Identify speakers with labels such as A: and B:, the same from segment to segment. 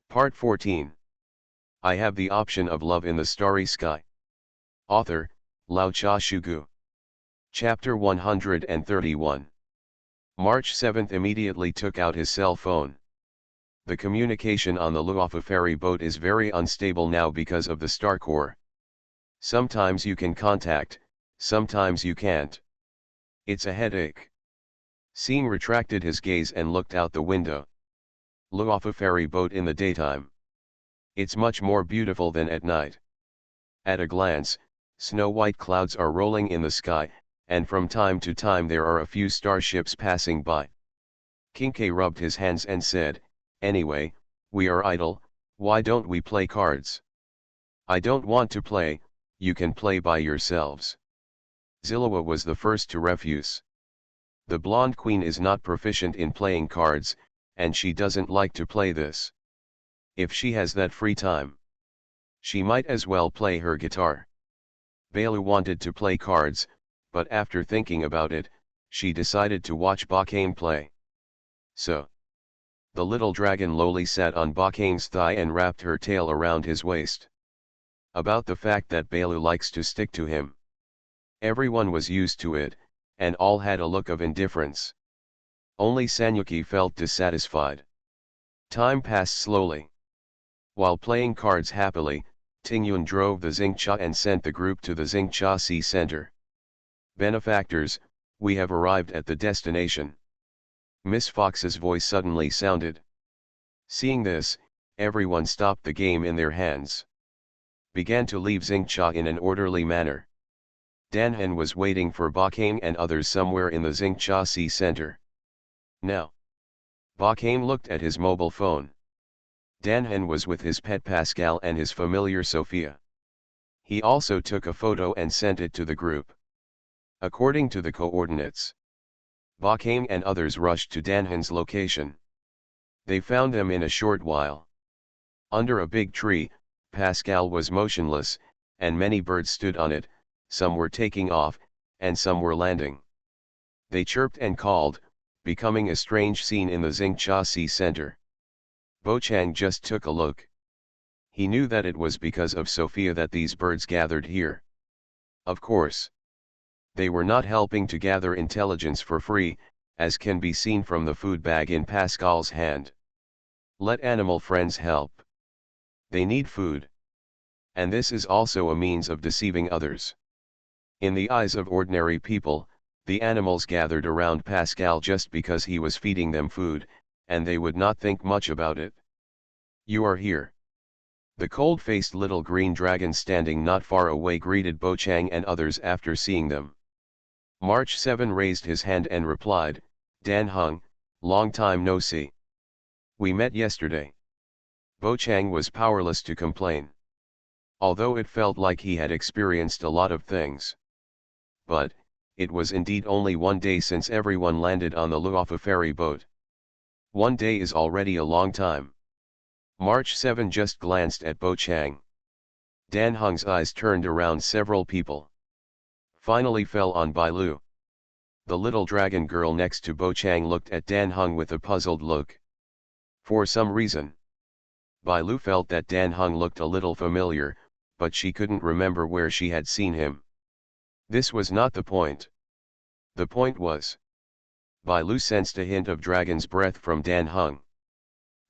A: Part 14. I have the option of love in the starry sky. Author, Lao Cha Shugu. Chapter 131. March 7 immediately took out his cell phone. The communication on the Luofu ferry boat is very unstable now because of the star core. Sometimes you can contact, sometimes you can't. It's a headache. Seeing retracted his gaze and looked out the window. Luofu ferry boat in the daytime. It's much more beautiful than at night. At a glance, snow-white clouds are rolling in the sky, and from time to time there are a few starships passing by. Kinkei rubbed his hands and said, "Anyway, we are idle, why don't we play cards?" "I don't want to play, you can play by yourselves." Zillawa was the first to refuse. The blonde queen is not proficient in playing cards, and she doesn't like to play this. If she has that free time, she might as well play her guitar. Bailu wanted to play cards, but after thinking about it, she decided to watch Bakane play. So, the little dragon lowly sat on Bakane's thigh and wrapped her tail around his waist. About the fact that Bailu likes to stick to him. Everyone was used to it, and all had a look of indifference. Only Sanyuki felt dissatisfied. Time passed slowly. While playing cards happily, Tingyun drove the Xingcha and sent the group to the Xingcha Sea Center. "Benefactors, we have arrived at the destination." Miss Fox's voice suddenly sounded. Seeing this, everyone stopped the game in their hands. Began to leave Xingcha in an orderly manner. Danhen was waiting for Bakane and others somewhere in the Xingcha Sea Center. Now, Bakane looked at his mobile phone. Danhen was with his pet Pascal and his familiar Sophia. He also took a photo and sent it to the group. According to the coordinates, Bakane and others rushed to Danhen's location. They found them in a short while. Under a big tree, Pascal was motionless, and many birds stood on it, some were taking off, and some were landing. They chirped and called, becoming a strange scene in the Xingcha Sea Center. Bochang just took a look. He knew that it was because of Sophia that these birds gathered here. Of course, they were not helping to gather intelligence for free, as can be seen from the food bag in Pascal's hand. Let animal friends help. They need food. And this is also a means of deceiving others. In the eyes of ordinary people, the animals gathered around Pascal just because he was feeding them food, and they would not think much about it. "You are here." The cold-faced little green dragon standing not far away greeted Bochang and others after seeing them. March 7 raised his hand and replied, "Dan Heng, long time no see. We met yesterday." Bochang was powerless to complain. Although it felt like he had experienced a lot of things. But, it was indeed only one day since everyone landed on the Luofu ferry boat. One day is already a long time. March 7 just glanced at Bochang. Dan Heng's eyes turned around several people. Finally fell on Bailu. The little dragon girl next to Bochang looked at Dan Heng with a puzzled look. For some reason, Bailu felt that Dan Heng looked a little familiar, but she couldn't remember where she had seen him. This was not the point. The point was, Bailu sensed a hint of dragon's breath from Dan Heng.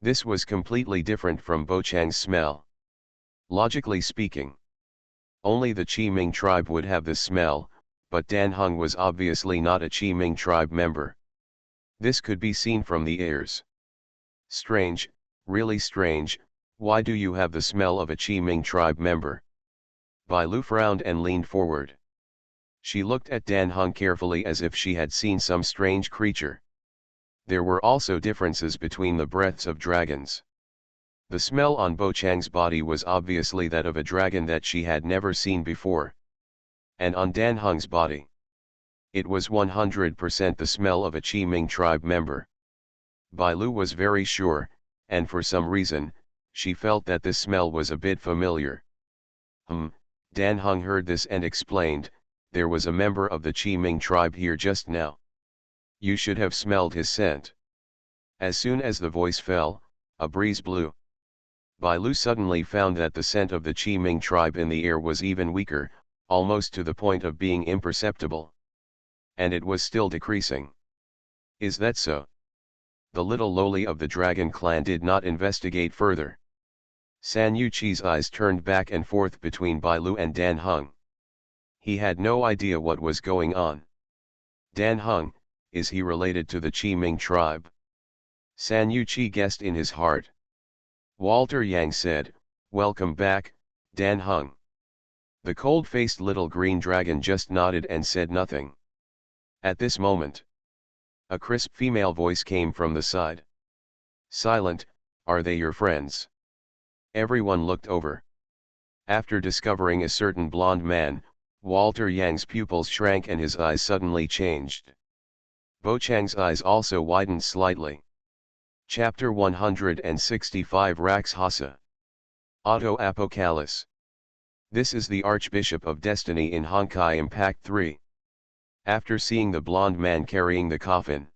A: This was completely different from Bochang's smell. Logically speaking, only the Qiming tribe would have this smell, but Dan Heng was obviously not a Qiming tribe member. This could be seen from the ears. "Strange, really strange, why do you have the smell of a Qiming tribe member?" Bailu frowned and leaned forward. She looked at Dan Heng carefully as if she had seen some strange creature. There were also differences between the breaths of dragons. The smell on Bochang's body was obviously that of a dragon that she had never seen before. And on Dan Heng's body, it was 100% the smell of a Qiming tribe member. Bailu was very sure, and for some reason, she felt that this smell was a bit familiar. Dan Heng heard this and explained, "There was a member of the Qiming tribe here just now. You should have smelled his scent." As soon as the voice fell, a breeze blew. Bai Lu suddenly found that the scent of the Qi Ming tribe in the air was even weaker, almost to the point of being imperceptible. And it was still decreasing. Is that so? The little lowly of the dragon clan did not investigate further. San Yuqi's eyes turned back and forth between Bai Lu and Dan Heng. He had no idea what was going on. Dan Heng, is he related to the Qi Ming tribe? San Yuqi guessed in his heart. Walter Yang said, "Welcome back, Dan Heng." The cold-faced little green dragon just nodded and said nothing. At this moment, a crisp female voice came from the side. "Silent, are they your friends?" Everyone looked over. After discovering a certain blonde man, Walter Yang's pupils shrank and his eyes suddenly changed. Bo Chang's eyes also widened slightly. Chapter 165 Rakshasa. Auto Apocalypse. This is the Archbishop of Destiny in Honkai Impact 3. After seeing the blonde man carrying the coffin,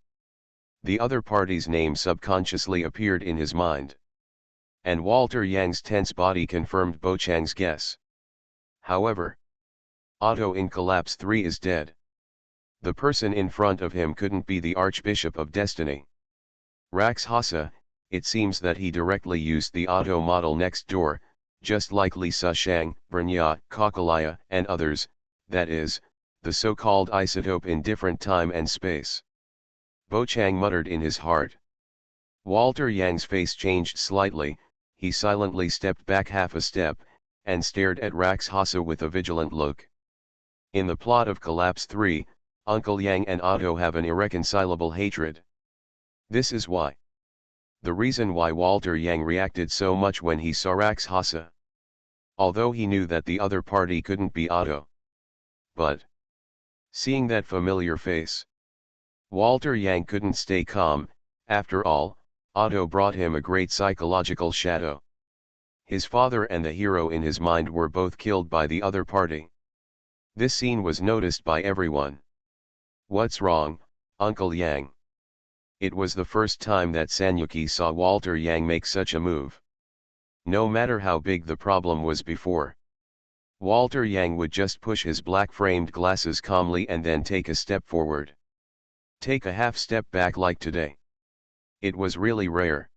A: the other party's name subconsciously appeared in his mind. And Walter Yang's tense body confirmed Bo Chang's guess. However, Otto in Collapse 3 is dead. The person in front of him couldn't be the Archbishop of Destiny. Rakshasa, it seems that he directly used the Otto model next door, just like Lisa Shang, Brnya, Kakalaya, and others, that is, the so-called isotope in different time and space. Bo Chang muttered in his heart. Walter Yang's face changed slightly, he silently stepped back half a step, and stared at Rakshasa with a vigilant look. In the plot of Collapse 3, Uncle Yang and Otto have an irreconcilable hatred. This is why. The reason why Walter Yang reacted so much when he saw Rakshasa. Although he knew that the other party couldn't be Otto. But, seeing that familiar face, Walter Yang couldn't stay calm. After all, Otto brought him a great psychological shadow. His father and the hero in his mind were both killed by the other party. This scene was noticed by everyone. "What's wrong, Uncle Yang?" It was the first time that Sanyuki saw Walter Yang make such a move. No matter how big the problem was before, Walter Yang would just push his black-framed glasses calmly and then take a step forward. Take a half step back like today. It was really rare.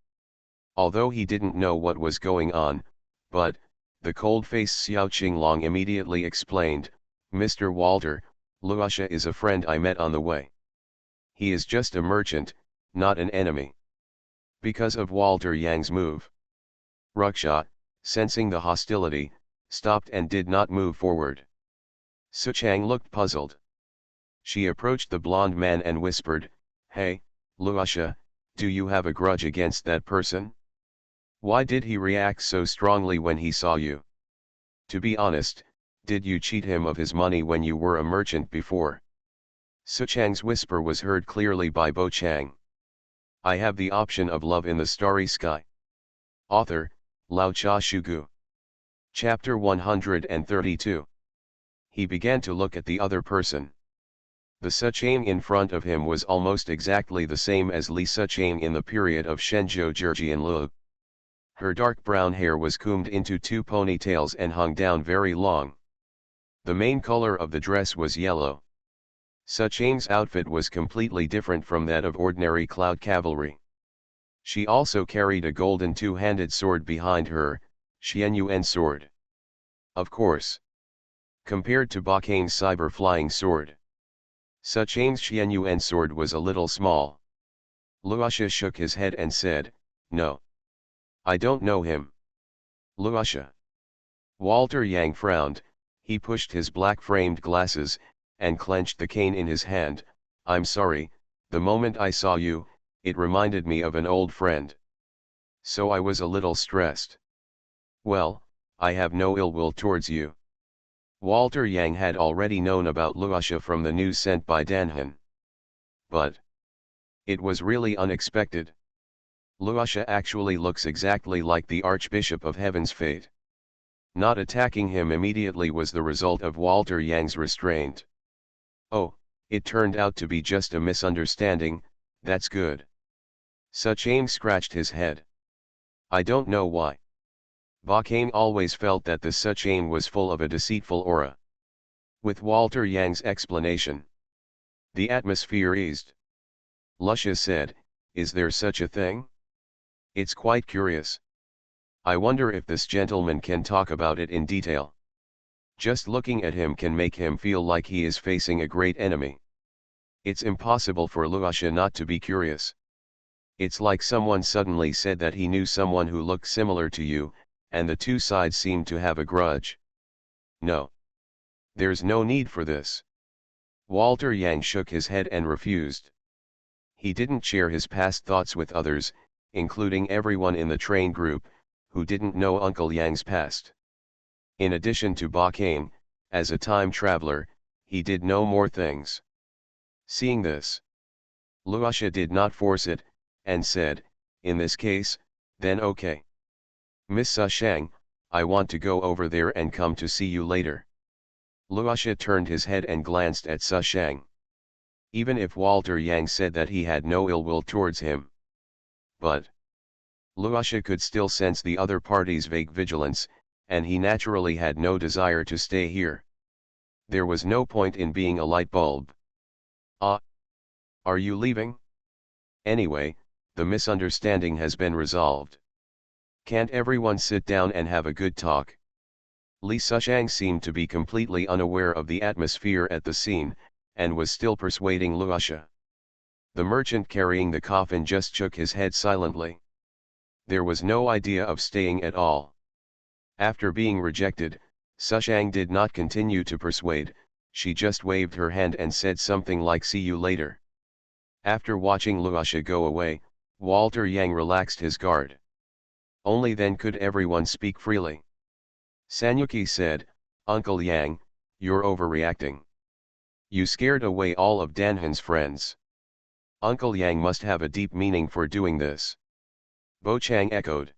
A: Although he didn't know what was going on, but, the cold-faced Xiao Qinglong immediately explained, "Mr. Walter, Luasha is a friend I met on the way. He is just a merchant, not an enemy." Because of Walter Yang's move, Ruksha, sensing the hostility, stopped and did not move forward. Suchang looked puzzled. She approached the blonde man and whispered, "Hey, Luasha, do you have a grudge against that person? Why did he react so strongly when he saw you? To be honest, did you cheat him of his money when you were a merchant before?" Suchang's whisper was heard clearly by Bo Chang. "I have the option of love in the starry sky." Author, Lao Cha Shugu. Chapter 132. He began to look at the other person. The Suchang in front of him was almost exactly the same as Li Suchang in the period of Shenzhou Zhejian Lu. Her dark brown hair was combed into two ponytails and hung down very long. The main color of the dress was yellow. Suchang's outfit was completely different from that of ordinary cloud cavalry. She also carried a golden two-handed sword behind her, Xianyuan sword. Of course. Compared to Bakane's cyber flying sword, Suchang's Xianyuan sword was a little small. Luasha shook his head and said, "No. I don't know him." "Luasha." Walter Yang frowned, he pushed his black-framed glasses, and clenched the cane in his hand. "I'm sorry, the moment I saw you, it reminded me of an old friend. So I was a little stressed." "Well, I have no ill will towards you." Walter Yang had already known about Luasha from the news sent by Danhan. But it was really unexpected. Luasha actually looks exactly like the Archbishop of Heaven's Fate. Not attacking him immediately was the result of Walter Yang's restraint. "Oh, it turned out to be just a misunderstanding, that's good." Suchang scratched his head. "I don't know why. Ba Kane always felt that the Suchain was full of a deceitful aura. With Walter Yang's explanation, the atmosphere eased. Lusha said, "Is there such a thing? It's quite curious. I wonder if this gentleman can talk about it in detail. Just looking at him can make him feel like he is facing a great enemy. It's impossible for Luasha not to be curious. It's like someone suddenly said that he knew someone who looked similar to you, and the two sides seemed to have a grudge. No. There's no need for this." Walter Yang shook his head and refused. He didn't share his past thoughts with others, including everyone in the train group, who didn't know Uncle Yang's past. In addition to Ba Kane, as a time traveler, he did know more things. Seeing this, Luasha did not force it, and said, "In this case, then okay. Miss Sushang, I want to go over there and come to see you later." Luasha turned his head and glanced at Sushang. Even if Walter Yang said that he had no ill will towards him, but Luasha could still sense the other party's vague vigilance, and he naturally had no desire to stay here. There was no point in being a light bulb. "Ah, are you leaving? Anyway, the misunderstanding has been resolved. Can't everyone sit down and have a good talk?" Li Sushang seemed to be completely unaware of the atmosphere at the scene, and was still persuading Luasha. The merchant carrying the coffin just shook his head silently. There was no idea of staying at all. After being rejected, Sushang did not continue to persuade, she just waved her hand and said something like "see you later." After watching Luasha go away, Walter Yang relaxed his guard. Only then could everyone speak freely. Sanyuki said, "Uncle Yang, you're overreacting. You scared away all of Danhan's friends. Uncle Yang must have a deep meaning for doing this." Bo Chang echoed.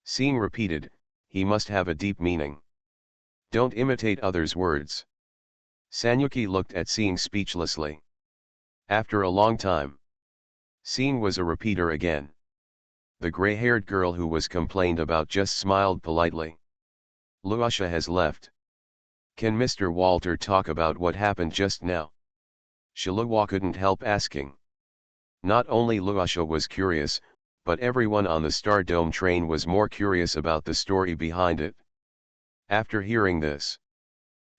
A: Seeing repeated, "He must have a deep meaning. Don't imitate others' words." Sanyuki looked at Seeing speechlessly. After a long time, Seeing was a repeater again. The gray-haired girl who was complained about just smiled politely. "Luasha has left. Can Mr. Walter talk about what happened just now?" Shilua couldn't help asking. Not only Luasha was curious, but everyone on the Star Dome train was more curious about the story behind it. After hearing this,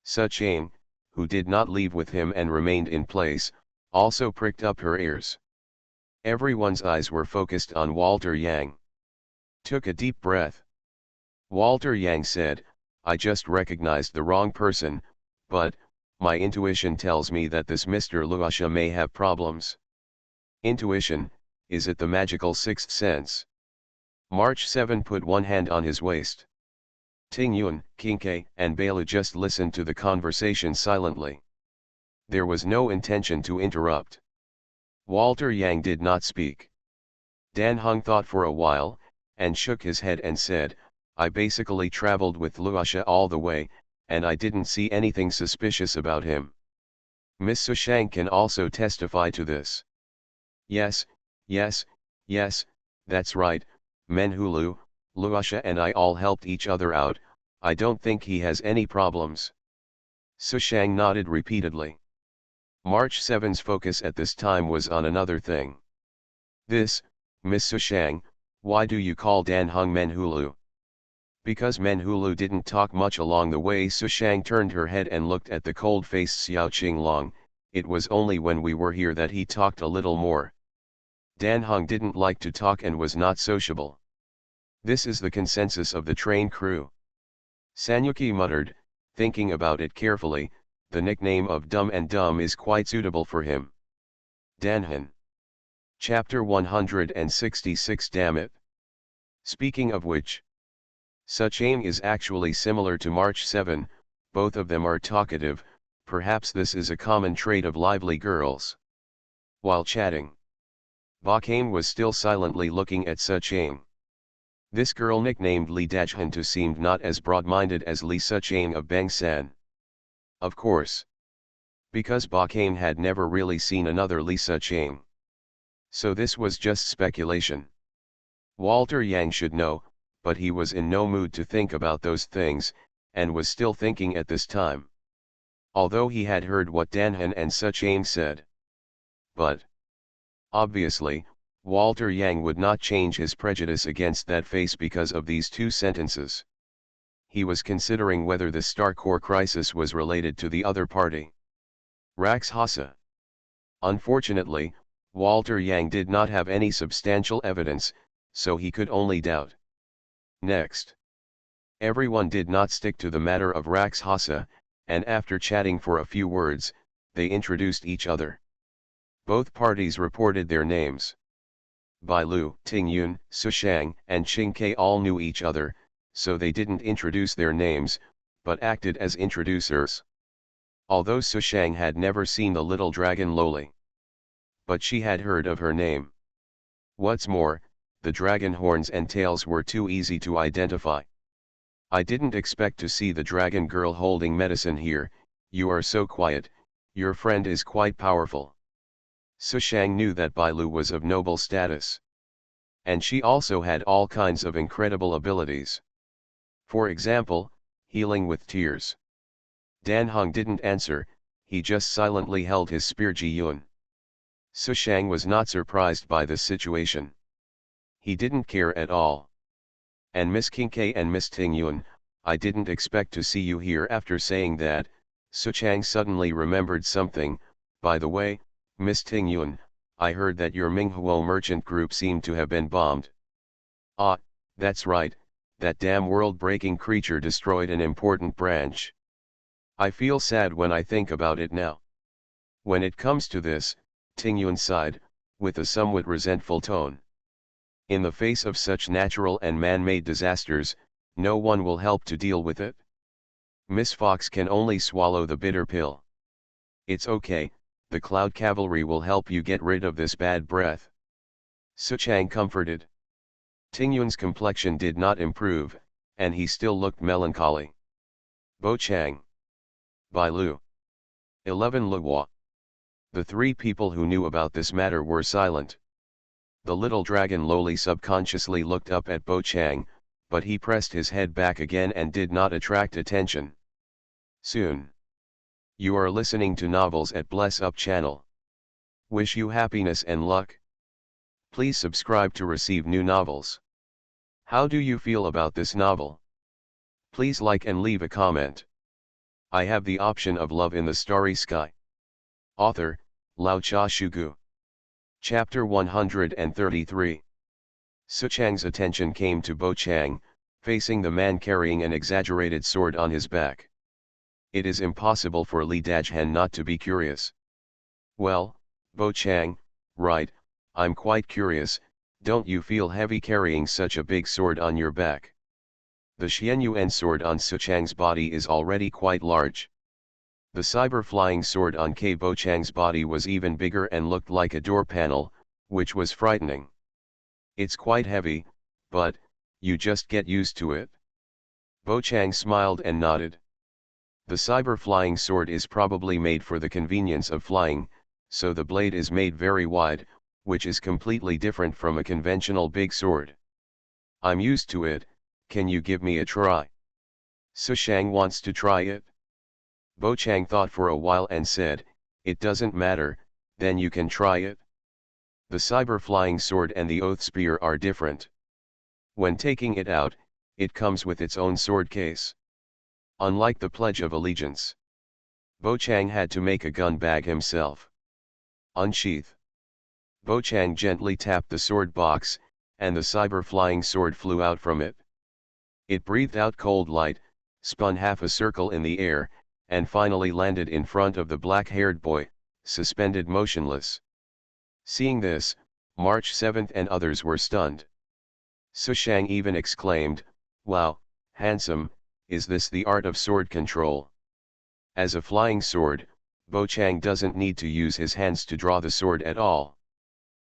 A: Suchain, who did not leave with him and remained in place, also pricked up her ears. Everyone's eyes were focused on Walter Yang. Took a deep breath. Walter Yang said, "I just recognized the wrong person, but my intuition tells me that this Mr. Luasha may have problems." Intuition, is it the magical sixth sense? March 7 put one hand on his waist. Ting Yun, Kinke, and Bailu just listened to the conversation silently. There was no intention to interrupt. Walter Yang did not speak. Dan Heng thought for a while, and shook his head and said, "I basically traveled with Luasha all the way, and I didn't see anything suspicious about him. Miss Sushang can also testify to this." Yes, that's right, Menhulu, Luasha and I all helped each other out, I don't think he has any problems." Sushang nodded repeatedly. March 7's focus at this time was on another thing. "This, Miss Sushang, why do you call Dan Heng Menhulu?" Because Menhulu didn't talk much along the way. Sushang turned her head and looked at the cold-faced Xiao Qinglong. It was only when we were here that he talked a little more. Dan Heng didn't like to talk and was not sociable. This is the consensus of the train crew. Sanyuki muttered, thinking about it carefully, the nickname of Dumb and Dumb is quite suitable for him. Danhan. Chapter 166. Damn it. Speaking of which, Suchain is actually similar to March 7, both of them are talkative, perhaps this is a common trait of lively girls. While chatting, Ba Kane was still silently looking at Suchain. This girl nicknamed Li Dajhantu seemed not as broad-minded as Li Suchain of Bangsan. Of course. Because Ba Kane had never really seen another Li Suchain. So this was just speculation. Walter Yang should know, but he was in no mood to think about those things, and was still thinking at this time. Although he had heard what Danhan and Suchain said. But obviously, Walter Yang would not change his prejudice against that face because of these two sentences. He was considering whether the Star Core crisis was related to the other party. Rakshasa. Unfortunately, Walter Yang did not have any substantial evidence, so he could only doubt. Next. Everyone did not stick to the matter of Rakshasa, and after chatting for a few words, they introduced each other. Both parties reported their names. Bai Lu, Ting Yun, Sushang, and Ching Ke all knew each other, so they didn't introduce their names, but acted as introducers. Although Sushang had never seen the little dragon Loli. But she had heard of her name. What's more, the dragon horns and tails were too easy to identify. I didn't expect to see the dragon girl holding medicine here. You are so quiet, your friend is quite powerful. Sushang knew that Bai Lu was of noble status. And she also had all kinds of incredible abilities. For example, healing with tears. Dan Heng didn't answer, he just silently held his spear Ji Yun. Sushang was not surprised by this situation. He didn't care at all. And Miss Qingke and Miss Ting Yun, I didn't expect to see you here. After saying that, Sushang suddenly remembered something. By the way, Miss Ting Yun, I heard that your Minghuo merchant group seemed to have been bombed. Ah, that's right, that damn world-breaking creature destroyed an important branch. I feel sad when I think about it now. When it comes to this, Ting Yun sighed, with a somewhat resentful tone. In the face of such natural and man-made disasters, no one will help to deal with it. Miss Fox can only swallow the bitter pill. It's okay, the Cloud Cavalry will help you get rid of this bad breath. Suchang comforted. Ting Yun's complexion did not improve, and he still looked melancholy. Bo Chang. Bai Lu. 11 Luhua. The three people who knew about this matter were silent. The little dragon Loli subconsciously looked up at Bo Chang, but he pressed his head back again and did not attract attention. Soon. You are listening to novels at Bless Up channel. Wish you happiness and luck. Please subscribe to receive new novels. How do you feel about this novel? Please like and leave a comment. I have the option of Love in the Starry Sky. Author, Lao Cha Shugu. Chapter 133. Suchang's attention came to Bo Chang, facing the man carrying an exaggerated sword on his back. It is impossible for Li Dajhan not to be curious. Well, Bo Chang, right, I'm quite curious, don't you feel heavy carrying such a big sword on your back? The Xianyuan sword on Suchang's body is already quite large. The cyber flying sword on K. Bo Chang's body was even bigger and looked like a door panel, which was frightening. It's quite heavy, but, you just get used to it. Bo Chang smiled and nodded. The cyber flying sword is probably made for the convenience of flying, so the blade is made very wide, which is completely different from a conventional big sword. I'm used to it, can you give me a try? Sushang wants to try it. Bo Chang thought for a while and said, it doesn't matter, then you can try it. The cyber flying sword and the oath spear are different. When taking it out, it comes with its own sword case. Unlike the Pledge of Allegiance, Bo Chang had to make a gun bag himself. Unsheath. Bo Chang gently tapped the sword box, and the cyber flying sword flew out from it. It breathed out cold light, spun half a circle in the air, and finally landed in front of the black-haired boy, suspended motionless. Seeing this, March 7th and others were stunned. Sushang even exclaimed, wow, handsome, is this the art of sword control? As a flying sword, Bo Chang doesn't need to use his hands to draw the sword at all.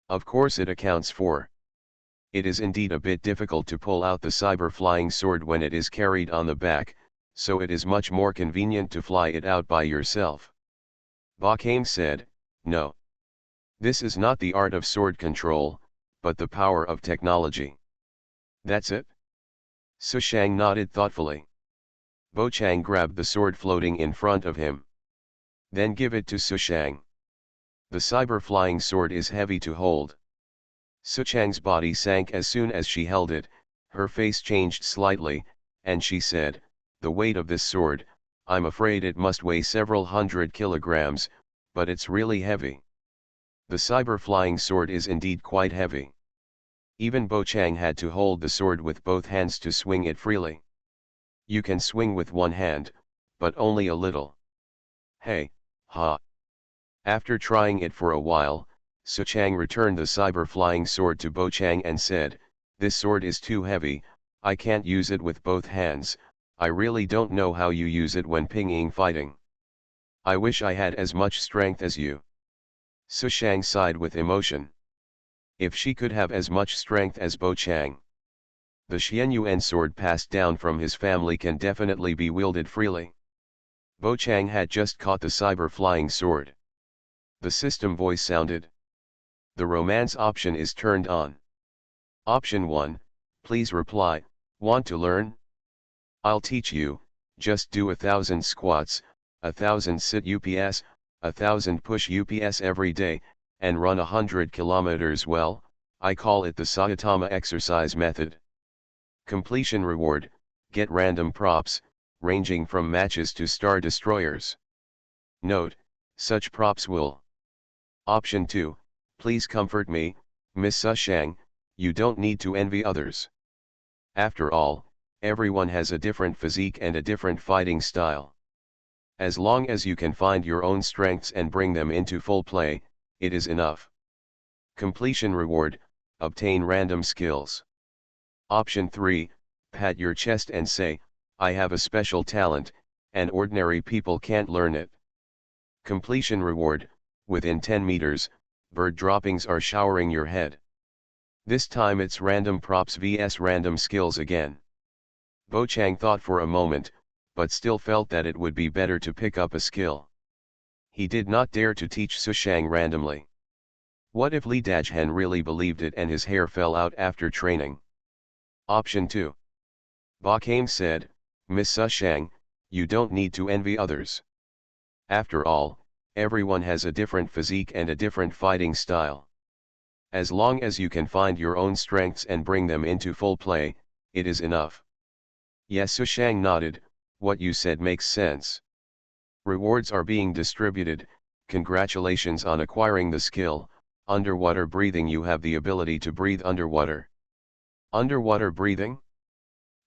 A: Of course it accounts for. It is indeed a bit difficult to pull out the cyber flying sword when it is carried on the back, so it is much more convenient to fly it out by yourself. Ba Kame said, no. This is not the art of sword control, but the power of technology. That's it? Sushang nodded thoughtfully. Bochang grabbed the sword floating in front of him. Then give it to Sushang. The cyber flying sword is heavy to hold. Suchang's body sank as soon as she held it, her face changed slightly, and she said, "The weight of this sword, I'm afraid it must weigh several hundred kilograms, but it's really heavy." The cyber flying sword is indeed quite heavy. Even Bochang had to hold the sword with both hands to swing it freely. You can swing with one hand, but only a little. Hey, ha. After trying it for a while, Suchang returned the cyber flying sword to Bochang and said, "This sword is too heavy, I can't use it with both hands, I really don't know how you use it when pinging fighting. I wish I had as much strength as you." Sushang sighed with emotion. If she could have as much strength as Bochang. The Xianyuan sword passed down from his family can definitely be wielded freely. Bochang had just caught the cyber flying sword. The system voice sounded. The romance option is turned on. Option 1, please reply, want to learn? I'll teach you, just do 1,000 squats, 1,000 sit UPS, 1,000 push UPS every day, and run 100 kilometers. Well, I call it the Saitama exercise method. Completion reward, get random props, ranging from matches to star destroyers. Note, such props will. Option 2, please comfort me, Miss Sushang, you don't need to envy others. After all, everyone has a different physique and a different fighting style. As long as you can find your own strengths and bring them into full play, it is enough. Completion reward, obtain random skills. Option 3, pat your chest and say, I have a special talent, and ordinary people can't learn it. Completion reward, within 10 meters, bird droppings are showering your head. This time it's random props vs random skills again. Bochang thought for a moment, but still felt that it would be better to pick up a skill. He did not dare to teach Sushang randomly. What if Li Dajhen really believed it and his hair fell out after training? Option 2. Bochang said, Miss Sushang, you don't need to envy others. After all, everyone has a different physique and a different fighting style. As long as you can find your own strengths and bring them into full play, it is enough. Yes, Sushang nodded, what you said makes sense. Rewards are being distributed, congratulations on acquiring the skill, underwater breathing. You have the ability to breathe underwater. Underwater breathing?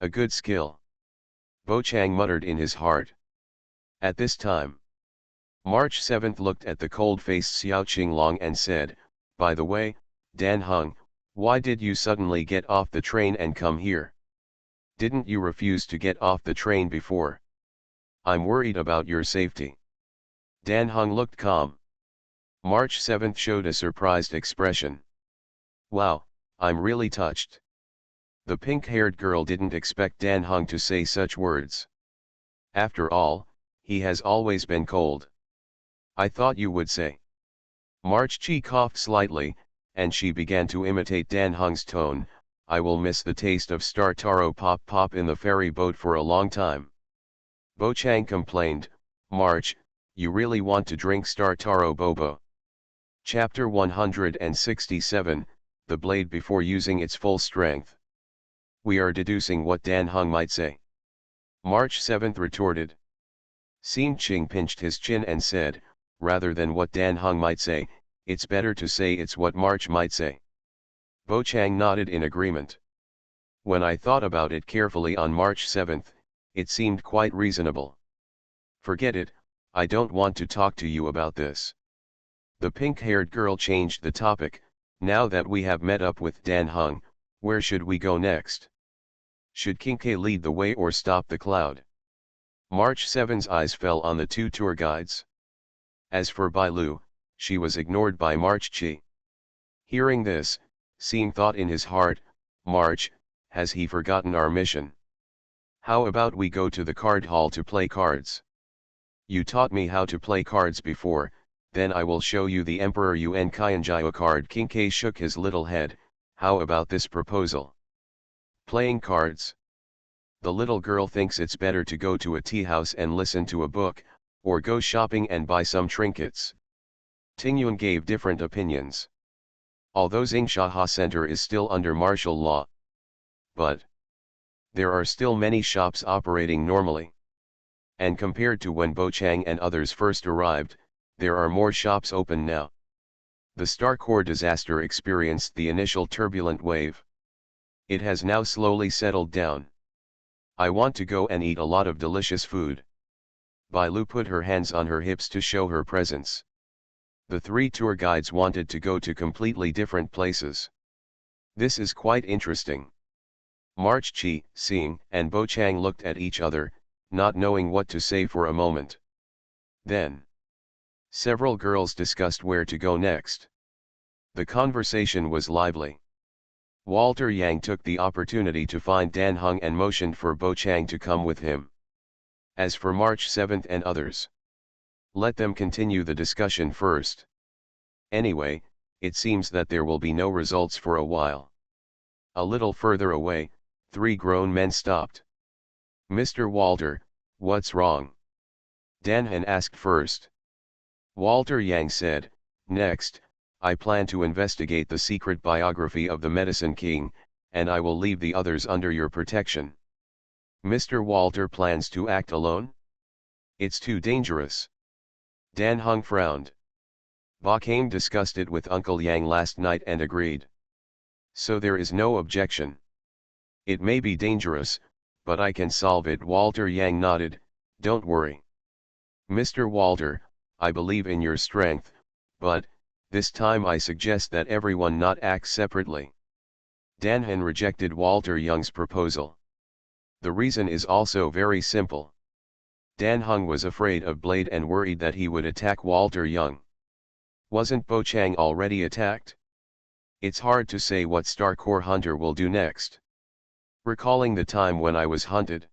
A: A good skill. Bochang muttered in his heart. At this time, March 7th looked at the cold-faced Xiao Qinglong and said, by the way, Dan Heng, why did you suddenly get off the train and come here? Didn't you refuse to get off the train before? I'm worried about your safety. Dan Heng looked calm. March 7th showed a surprised expression. Wow, I'm really touched. The pink-haired girl didn't expect Dan Heng to say such words. After all, he has always been cold. I thought you would say. March Chi coughed slightly, and she began to imitate Dan Heng's tone, I will miss the taste of star taro pop pop in the ferry boat for a long time. Bochang complained, March, you really want to drink star taro bobo. Chapter 167, The Blade Before Using Its Full Strength. We are deducing what Dan Heng might say. March 7th retorted. Xin Qing pinched his chin and said, rather than what Dan Heng might say, it's better to say it's what March might say. Bochang nodded in agreement. When I thought about it carefully on March 7th, it seemed quite reasonable. Forget it, I don't want to talk to you about this. The pink-haired girl changed the topic, now that we have met up with Dan Heng, where should we go next? Should Kinke lead the way or stop the cloud? March 7's eyes fell on the two tour guides. As for Bai Lu, she was ignored by March Chi. Hearing this, Xin thought in his heart, March, has he forgotten our mission? How about we go to the card hall to play cards? You taught me how to play cards before, then I will show you the Emperor Yuan Qianjiao card. Kinke shook his little head, how about this proposal? Playing cards? The little girl thinks it's better to go to a tea house and listen to a book, or go shopping and buy some trinkets. Tingyun gave different opinions. Although Xingsha Center is still under martial law, but there are still many shops operating normally. And compared to when Bo Chang and others first arrived, there are more shops open now. The Star Core disaster experienced the initial turbulent wave. It has now slowly settled down. I want to go and eat a lot of delicious food. Bai Lu put her hands on her hips to show her presence. The three tour guides wanted to go to completely different places. This is quite interesting. March Chi, Xing, and Bo Chang looked at each other, not knowing what to say for a moment. Then, several girls discussed where to go next. The conversation was lively. Walter Yang took the opportunity to find Dan Heng and motioned for Bo Chang to come with him. As for March 7th and others, let them continue the discussion first. Anyway, it seems that there will be no results for a while. A little further away, three grown men stopped. Mr. Walter, what's wrong? Dan Heng asked first. Walter Yang said, next, I plan to investigate the secret biography of the Medicine King, and I will leave the others under your protection. Mr. Walter plans to act alone? It's too dangerous. Dan Heng frowned. Ba Kame discussed it with Uncle Yang last night and agreed. So there is no objection. It may be dangerous, but I can solve it. Walter Yang nodded, don't worry. Mr. Walter, I believe in your strength, but, this time I suggest that everyone not act separately. Dan Heng rejected Walter Young's proposal. The reason is also very simple. Dan Heng was afraid of Blade and worried that he would attack Walter Young. Wasn't Bo Chang already attacked? It's hard to say what Star Core Hunter will do next. Recalling the time when I was hunted,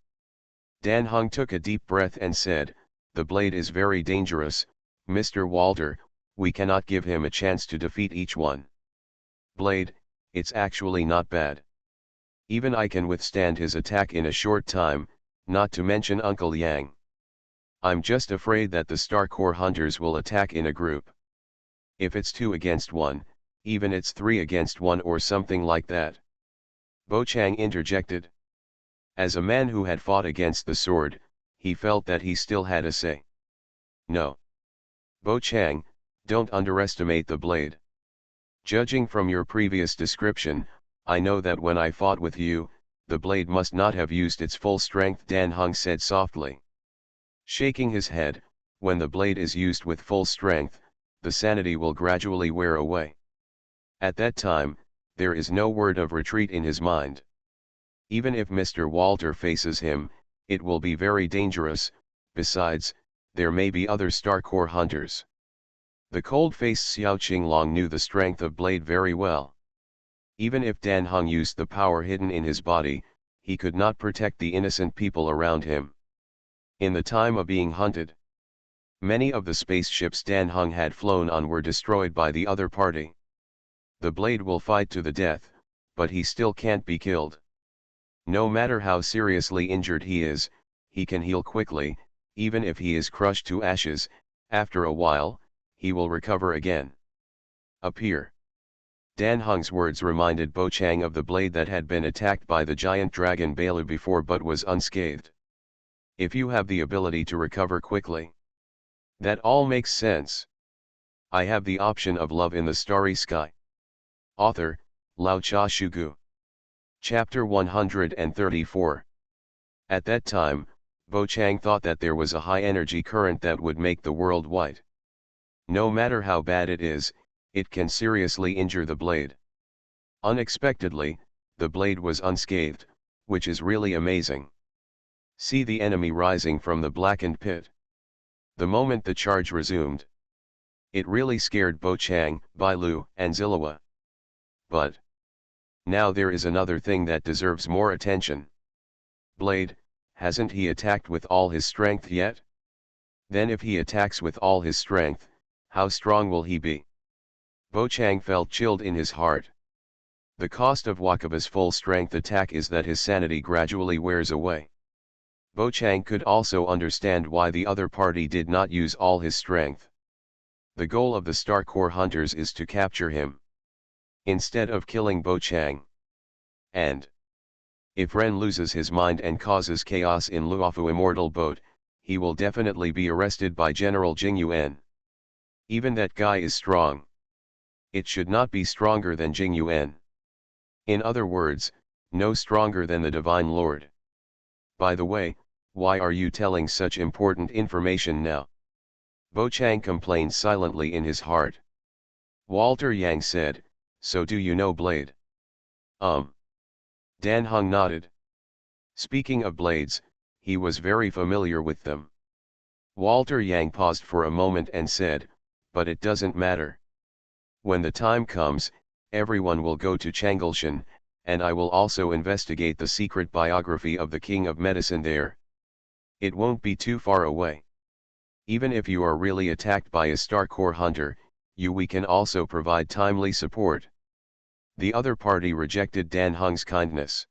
A: Dan Heng took a deep breath and said, the Blade is very dangerous, Mr. Walter, we cannot give him a chance to defeat each one. Blade, it's actually not bad. Even I can withstand his attack in a short time, not to mention Uncle Yang. I'm just afraid that the Star Core Hunters will attack in a group. If it's 2 against 1, even it's 3 against 1 or something like that. Bo Chang interjected. As a man who had fought against the sword, he felt that he still had a say. No. Bo Chang, don't underestimate the Blade. Judging from your previous description, I know that when I fought with you, the Blade must not have used its full strength, Dan Heng said softly. Shaking his head, when the Blade is used with full strength, the sanity will gradually wear away. At that time, there is no word of retreat in his mind. Even if Mr. Walter faces him, it will be very dangerous. Besides, there may be other Star Core Hunters. The cold-faced Xiao Qinglong knew the strength of Blade very well. Even if Dan Heng used the power hidden in his body, he could not protect the innocent people around him. In the time of being hunted, many of the spaceships Dan Heng had flown on were destroyed by the other party. The Blade will fight to the death, but he still can't be killed. No matter how seriously injured he is, he can heal quickly. Even if he is crushed to ashes, after a while, he will recover again. Appear. Dan Heng's words reminded Bo Chang of the Blade that had been attacked by the giant dragon Bailu before but was unscathed. If you have the ability to recover quickly, that all makes sense. I have the option of love in the starry sky. Author, Lao Cha Shugu. Chapter 134. At that time, Bo Chang thought that there was a high energy current that would make the world white. No matter how bad it is, it can seriously injure the Blade. Unexpectedly, the Blade was unscathed, which is really amazing. See the enemy rising from the blackened pit. The moment the charge resumed, it really scared Bo Chang, Bai Lu, and Zilliwa. But now there is another thing that deserves more attention. Blade, hasn't he attacked with all his strength yet? Then if he attacks with all his strength, how strong will he be? Bo Chang felt chilled in his heart. The cost of Wakaba's full-strength attack is that his sanity gradually wears away. Bo Chang could also understand why the other party did not use all his strength. The goal of the Star Core Hunters is to capture him, instead of killing Bo Chang. And if Ren loses his mind and causes chaos in Luofu Immortal Boat, he will definitely be arrested by General Jing Yuan. Even that guy is strong. It should not be stronger than Jing Yuan. In other words, no stronger than the Divine Lord. By the way, why are you telling such important information now? Bo Chang complained silently in his heart. Walter Yang said, so do you know Blade? Dan Heng nodded. Speaking of blades, he was very familiar with them. Walter Yang paused for a moment and said, but it doesn't matter. When the time comes, everyone will go to Changgelshan, and I will also investigate the secret biography of the King of Medicine there. It won't be too far away. Even if you are really attacked by a Star Core Hunter, we can also provide timely support. The other party rejected Dan Heng's kindness.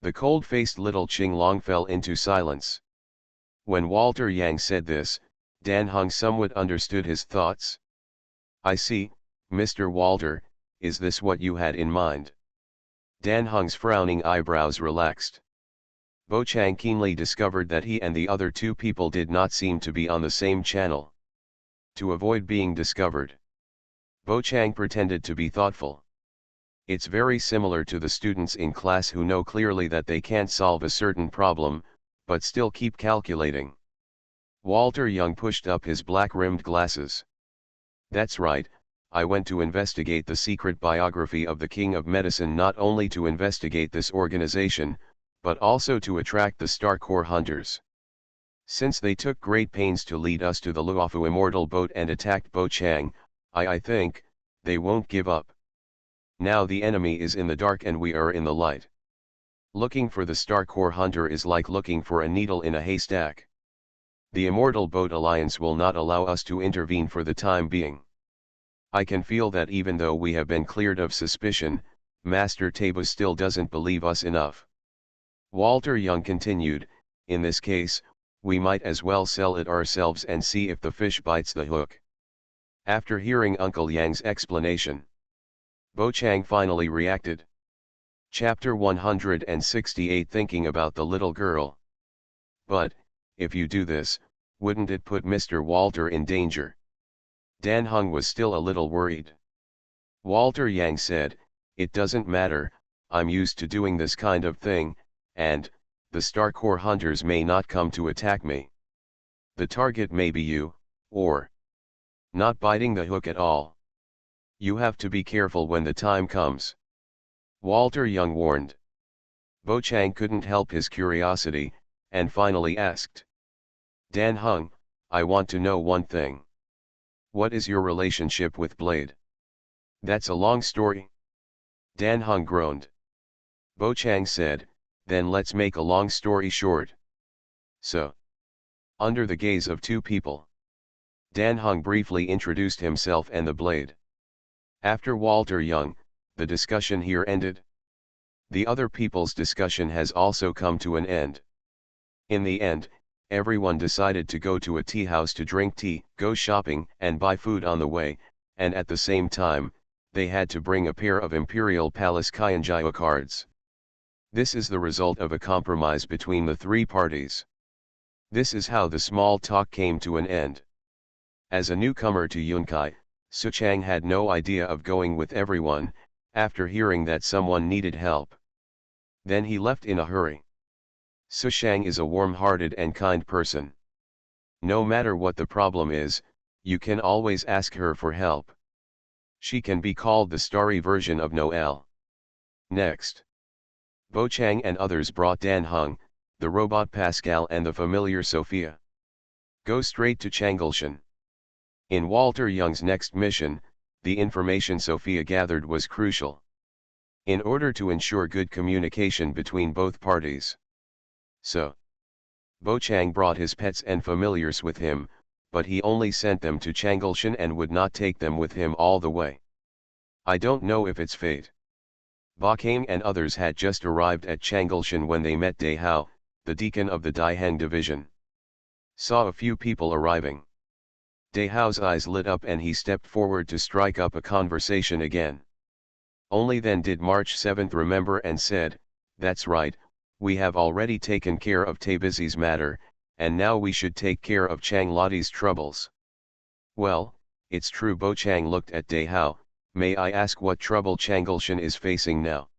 A: The cold-faced little Qing Long fell into silence. When Walter Yang said this, Dan Heng somewhat understood his thoughts. I see, Mr. Walter, is this what you had in mind? Dan Heng's frowning eyebrows relaxed. Bo Chang keenly discovered that he and the other two people did not seem to be on the same channel. To avoid being discovered, Bo Chang pretended to be thoughtful. It's very similar to the students in class who know clearly that they can't solve a certain problem, but still keep calculating. Walter Young pushed up his black-rimmed glasses. That's right, I went to investigate the secret biography of the King of Medicine, not only to investigate this organization, but also to attract the Star Core Hunters. Since they took great pains to lead us to the Luofu Immortal Boat and attacked Bo Chang, I think they won't give up. Now the enemy is in the dark and we are in the light. Looking for the Star Core Hunter is like looking for a needle in a haystack. The Immortal Boat Alliance will not allow us to intervene for the time being. I can feel that even though we have been cleared of suspicion, Master Tabu still doesn't believe us enough. Walter Young continued, in this case, we might as well sell it ourselves and see if the fish bites the hook. After hearing Uncle Yang's explanation, Bo Chang finally reacted. Chapter 168, Thinking about the little girl. But, if you do this, wouldn't it put Mr. Walter in danger? Dan Heng was still a little worried. Walter Yang said, it doesn't matter, I'm used to doing this kind of thing, and the Star Core Hunters may not come to attack me. The target may be you, or not biting the hook at all. You have to be careful when the time comes. Walter Young warned. Bo Chang couldn't help his curiosity, and finally asked. Dan Heng, I want to know one thing. What is your relationship with Blade? That's a long story. Dan Heng groaned. Bo Chang said, then let's make a long story short. So, under the gaze of two people, Dan Heng briefly introduced himself and the Blade. After Walter Young, the discussion here ended. The other people's discussion has also come to an end. In the end, everyone decided to go to a tea house to drink tea, go shopping, and buy food on the way, and at the same time, they had to bring a pair of Imperial Palace Kyanjaya cards. This is the result of a compromise between the three parties. This is how the small talk came to an end. As a newcomer to Yunkai, Su Chang had no idea of going with everyone, after hearing that someone needed help. Then he left in a hurry. Su Chang is a warm-hearted and kind person. No matter what the problem is, you can always ask her for help. She can be called the starry version of Noel. Next, Bo Chang and others brought Dan Heng, the robot Pascal and the familiar Sophia. Go straight to Changgelshan. In Walter Young's next mission, the information Sophia gathered was crucial. In order to ensure good communication between both parties. So, Bo Chang brought his pets and familiars with him, but he only sent them to Changgelshan and would not take them with him all the way. I don't know if it's fate. Ba Kang and others had just arrived at Changgelshan when they met De Hao, the deacon of the Daiheng division. Saw a few people arriving. De Hao's eyes lit up and he stepped forward to strike up a conversation again. Only then did March 7 remember and said, "That's right, we have already taken care of Tabizi's matter, and now we should take care of Chang Lotti's troubles." "Well, it's true." Bo Chang looked at De Hao. "May I ask what trouble Changgelshan is facing now?"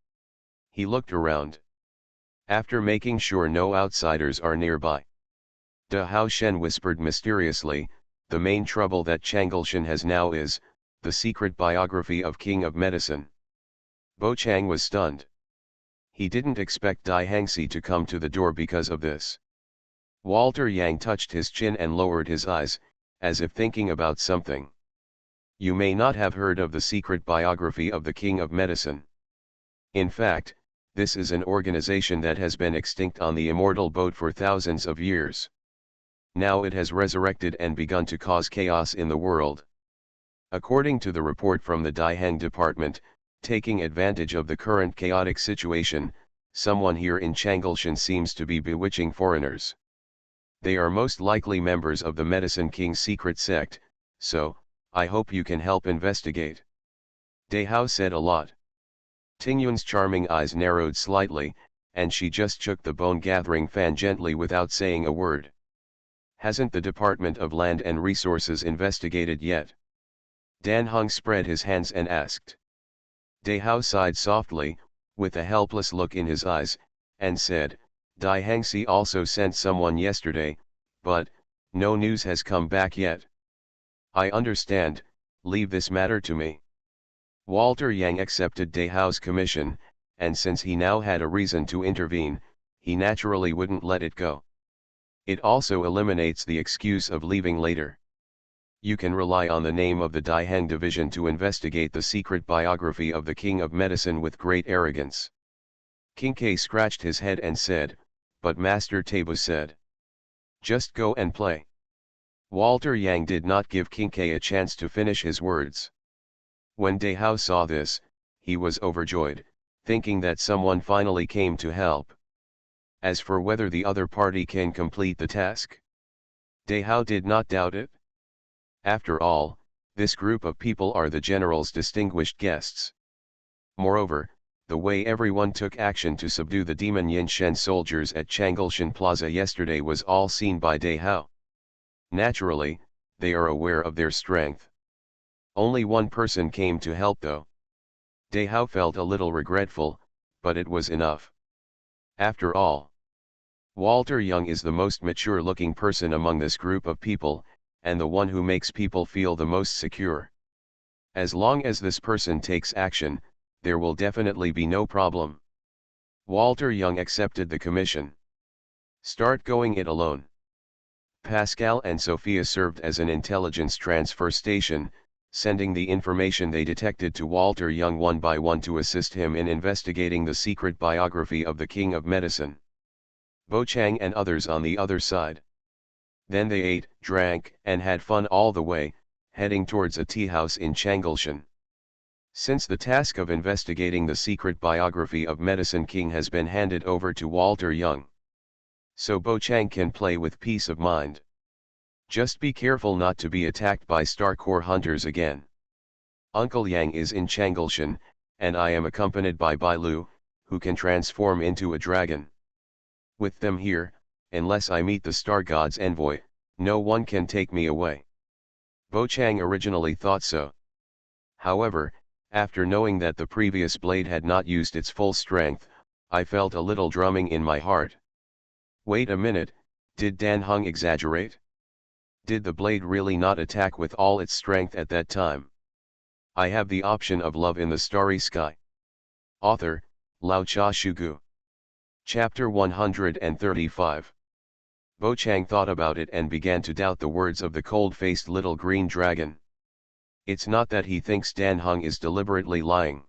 A: He looked around. After making sure no outsiders are nearby, De Hao Shen whispered mysteriously, "The main trouble that Changgelshan has now is, the secret biography of King of Medicine." Bo Chang was stunned. He didn't expect Dai Hengxi to come to the door because of this. Walter Yang touched his chin and lowered his eyes, as if thinking about something. "You may not have heard of the secret biography of the King of Medicine. In fact, this is an organization that has been extinct on the immortal boat for thousands of years. Now it has resurrected and begun to cause chaos in the world. According to the report from the Daiheng department, taking advantage of the current chaotic situation, someone here in Changgelshan seems to be bewitching foreigners. They are most likely members of the Medicine King's secret sect, so, I hope you can help investigate." De Hao said a lot. Tingyun's charming eyes narrowed slightly, and she just shook the bone-gathering fan gently without saying a word. "Hasn't the Department of Land and Resources investigated yet?" Dan Heng spread his hands and asked. De Hao sighed softly, with a helpless look in his eyes, and said, "Dai Hengxi also sent someone yesterday, but, no news has come back yet." "I understand, leave this matter to me." Walter Yang accepted De Hao's commission, and since he now had a reason to intervene, he naturally wouldn't let it go. It also eliminates the excuse of leaving later. You can rely on the name of the Daiheng division to investigate the secret biography of the King of Medicine with great arrogance. King K scratched his head and said, "But Master Tabu said, just go and play." Walter Yang did not give King K a chance to finish his words. When De Hao saw this, he was overjoyed, thinking that someone finally came to help. As for whether the other party can complete the task, De Hao did not doubt it. After all, this group of people are the general's distinguished guests. Moreover, the way everyone took action to subdue the demon Yin Shen soldiers at Changgelshan Plaza yesterday was all seen by De Hao. Naturally, they are aware of their strength. Only one person came to help though. De Hao felt a little regretful, but it was enough. After all, Walter Young is the most mature-looking person among this group of people, and the one who makes people feel the most secure. As long as this person takes action, there will definitely be no problem. Walter Young accepted the commission. Start going it alone. Pascal and Sophia served as an intelligence transfer station, sending the information they detected to Walter Young one by one to assist him in investigating the secret biography of the King of Medicine. Bo Chang and others on the other side. Then they ate, drank, and had fun all the way, heading towards a tea house in Changgelshan. Since the task of investigating the secret biography of Medicine King has been handed over to Walter Young, so Bo Chang can play with peace of mind. Just be careful not to be attacked by Star Core hunters again. Uncle Yang is in Changgelshan, and I am accompanied by Bai Lu, who can transform into a dragon. With them here, unless I meet the Star God's envoy, no one can take me away. Bo Chang originally thought so. However, after knowing that the previous blade had not used its full strength, I felt a little drumming in my heart. Wait a minute, did Dan Heng exaggerate? Did the blade really not attack with all its strength at that time? I have the option of love in the starry sky. Author, Lao Cha Shugu. Chapter 135. Bo Chang thought about it and began to doubt the words of the cold-faced little green dragon. It's not that he thinks Dan Heng is deliberately lying,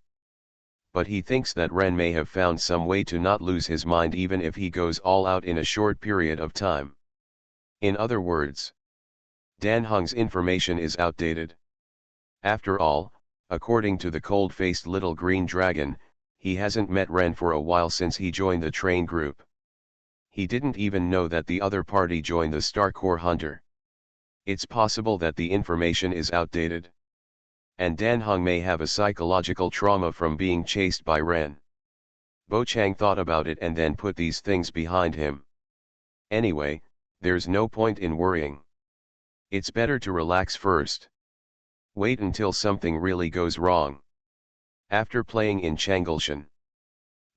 A: but he thinks that Ren may have found some way to not lose his mind even if he goes all out in a short period of time. In other words, Dan Heng's information is outdated. After all, according to the cold-faced little green dragon, He hasn't met Ren for a while since he joined the train group. He didn't even know that the other party joined the Star Core Hunter. It's possible that the information is outdated. And Dan Heng may have a psychological trauma from being chased by Ren. Bo Chang thought about it and then put these things behind him. Anyway, there's no point in worrying. It's better to relax first. Wait until something really goes wrong. After playing in Changgelshan,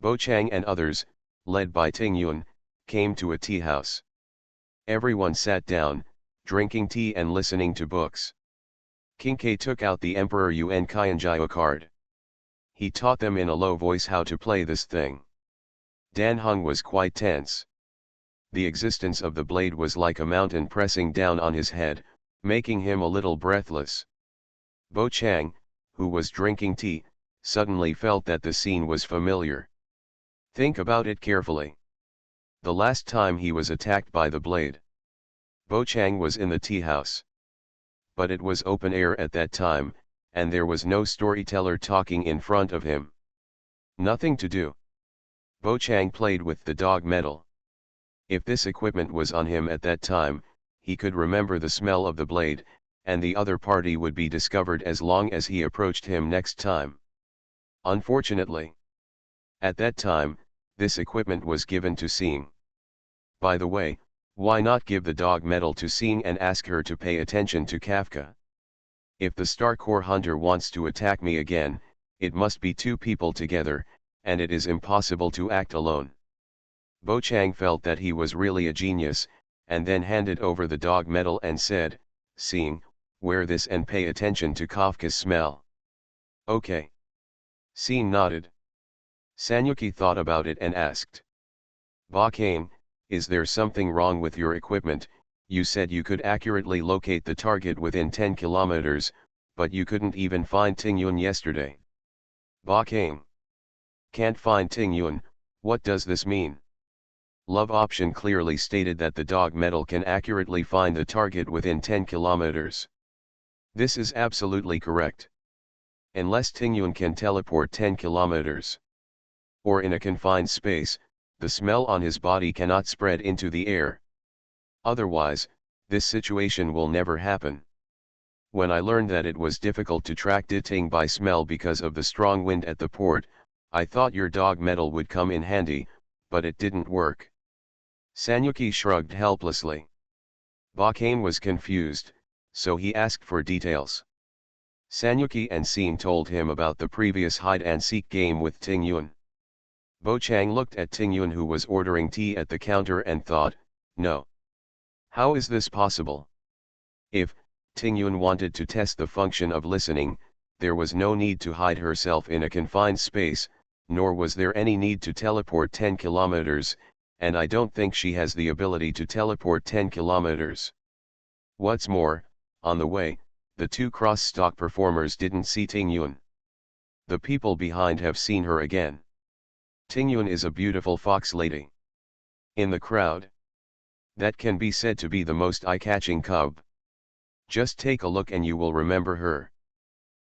A: Bo Chang and others, led by Ting Yun, came to a tea house. Everyone sat down, drinking tea and listening to books. King K took out the Emperor Yuan Qianjiao card. He taught them in a low voice how to play this thing. Dan Heng was quite tense. The existence of the blade was like a mountain pressing down on his head, making him a little breathless. Bo Chang, who was drinking tea, suddenly felt that the scene was familiar. Think about it carefully. The last time he was attacked by the blade, Bo Chang was in the tea house. But it was open air at that time, and there was no storyteller talking in front of him. Nothing to do. Bo Chang played with the dog metal. If this equipment was on him at that time, he could remember the smell of the blade, and the other party would be discovered as long as he approached him next time. Unfortunately, at that time, this equipment was given to Seeing. By the way, why not give the dog metal to Seeing and ask her to pay attention to Kafka? If the Star Core Hunter wants to attack me again, it must be two people together, and it is impossible to act alone. Bo Chang felt that he was really a genius, and then handed over the dog metal and said, "Seeing, wear this and pay attention to Kafka's smell." Okay. Seeing nodded. Sanyuki thought about it and asked, "Ba Kane, is there something wrong with your equipment? You said you could accurately locate the target within 10 kilometers, but you couldn't even find Ting Yun yesterday." Ba Kane. Can't find Ting Yun, what does this mean? Love option clearly stated that the dog metal can accurately find the target within 10 kilometers. This is absolutely correct. Unless Ting Yun can teleport 10 kilometers. Or in a confined space, the smell on his body cannot spread into the air. Otherwise, this situation will never happen. When I learned that it was difficult to track Ting by smell because of the strong wind at the port, I thought your dog metal would come in handy, but it didn't work. Sanyuki shrugged helplessly. Ba Kane was confused, so he asked for details. Sanyuki and Seeing told him about the previous hide-and-seek game with Ting Yun. Bo Chang looked at Ting Yun, who was ordering tea at the counter, and thought, no. How is this possible? If Ting Yun wanted to test the function of listening, there was no need to hide herself in a confined space, nor was there any need to teleport 10 kilometers, and I don't think she has the ability to teleport 10 kilometers. What's more, on the way, the two cross-stock performers didn't see Ting Yun. The people behind have seen her again. Ting Yun is a beautiful fox lady. In the crowd, that can be said to be the most eye-catching cub. Just take a look and you will remember her.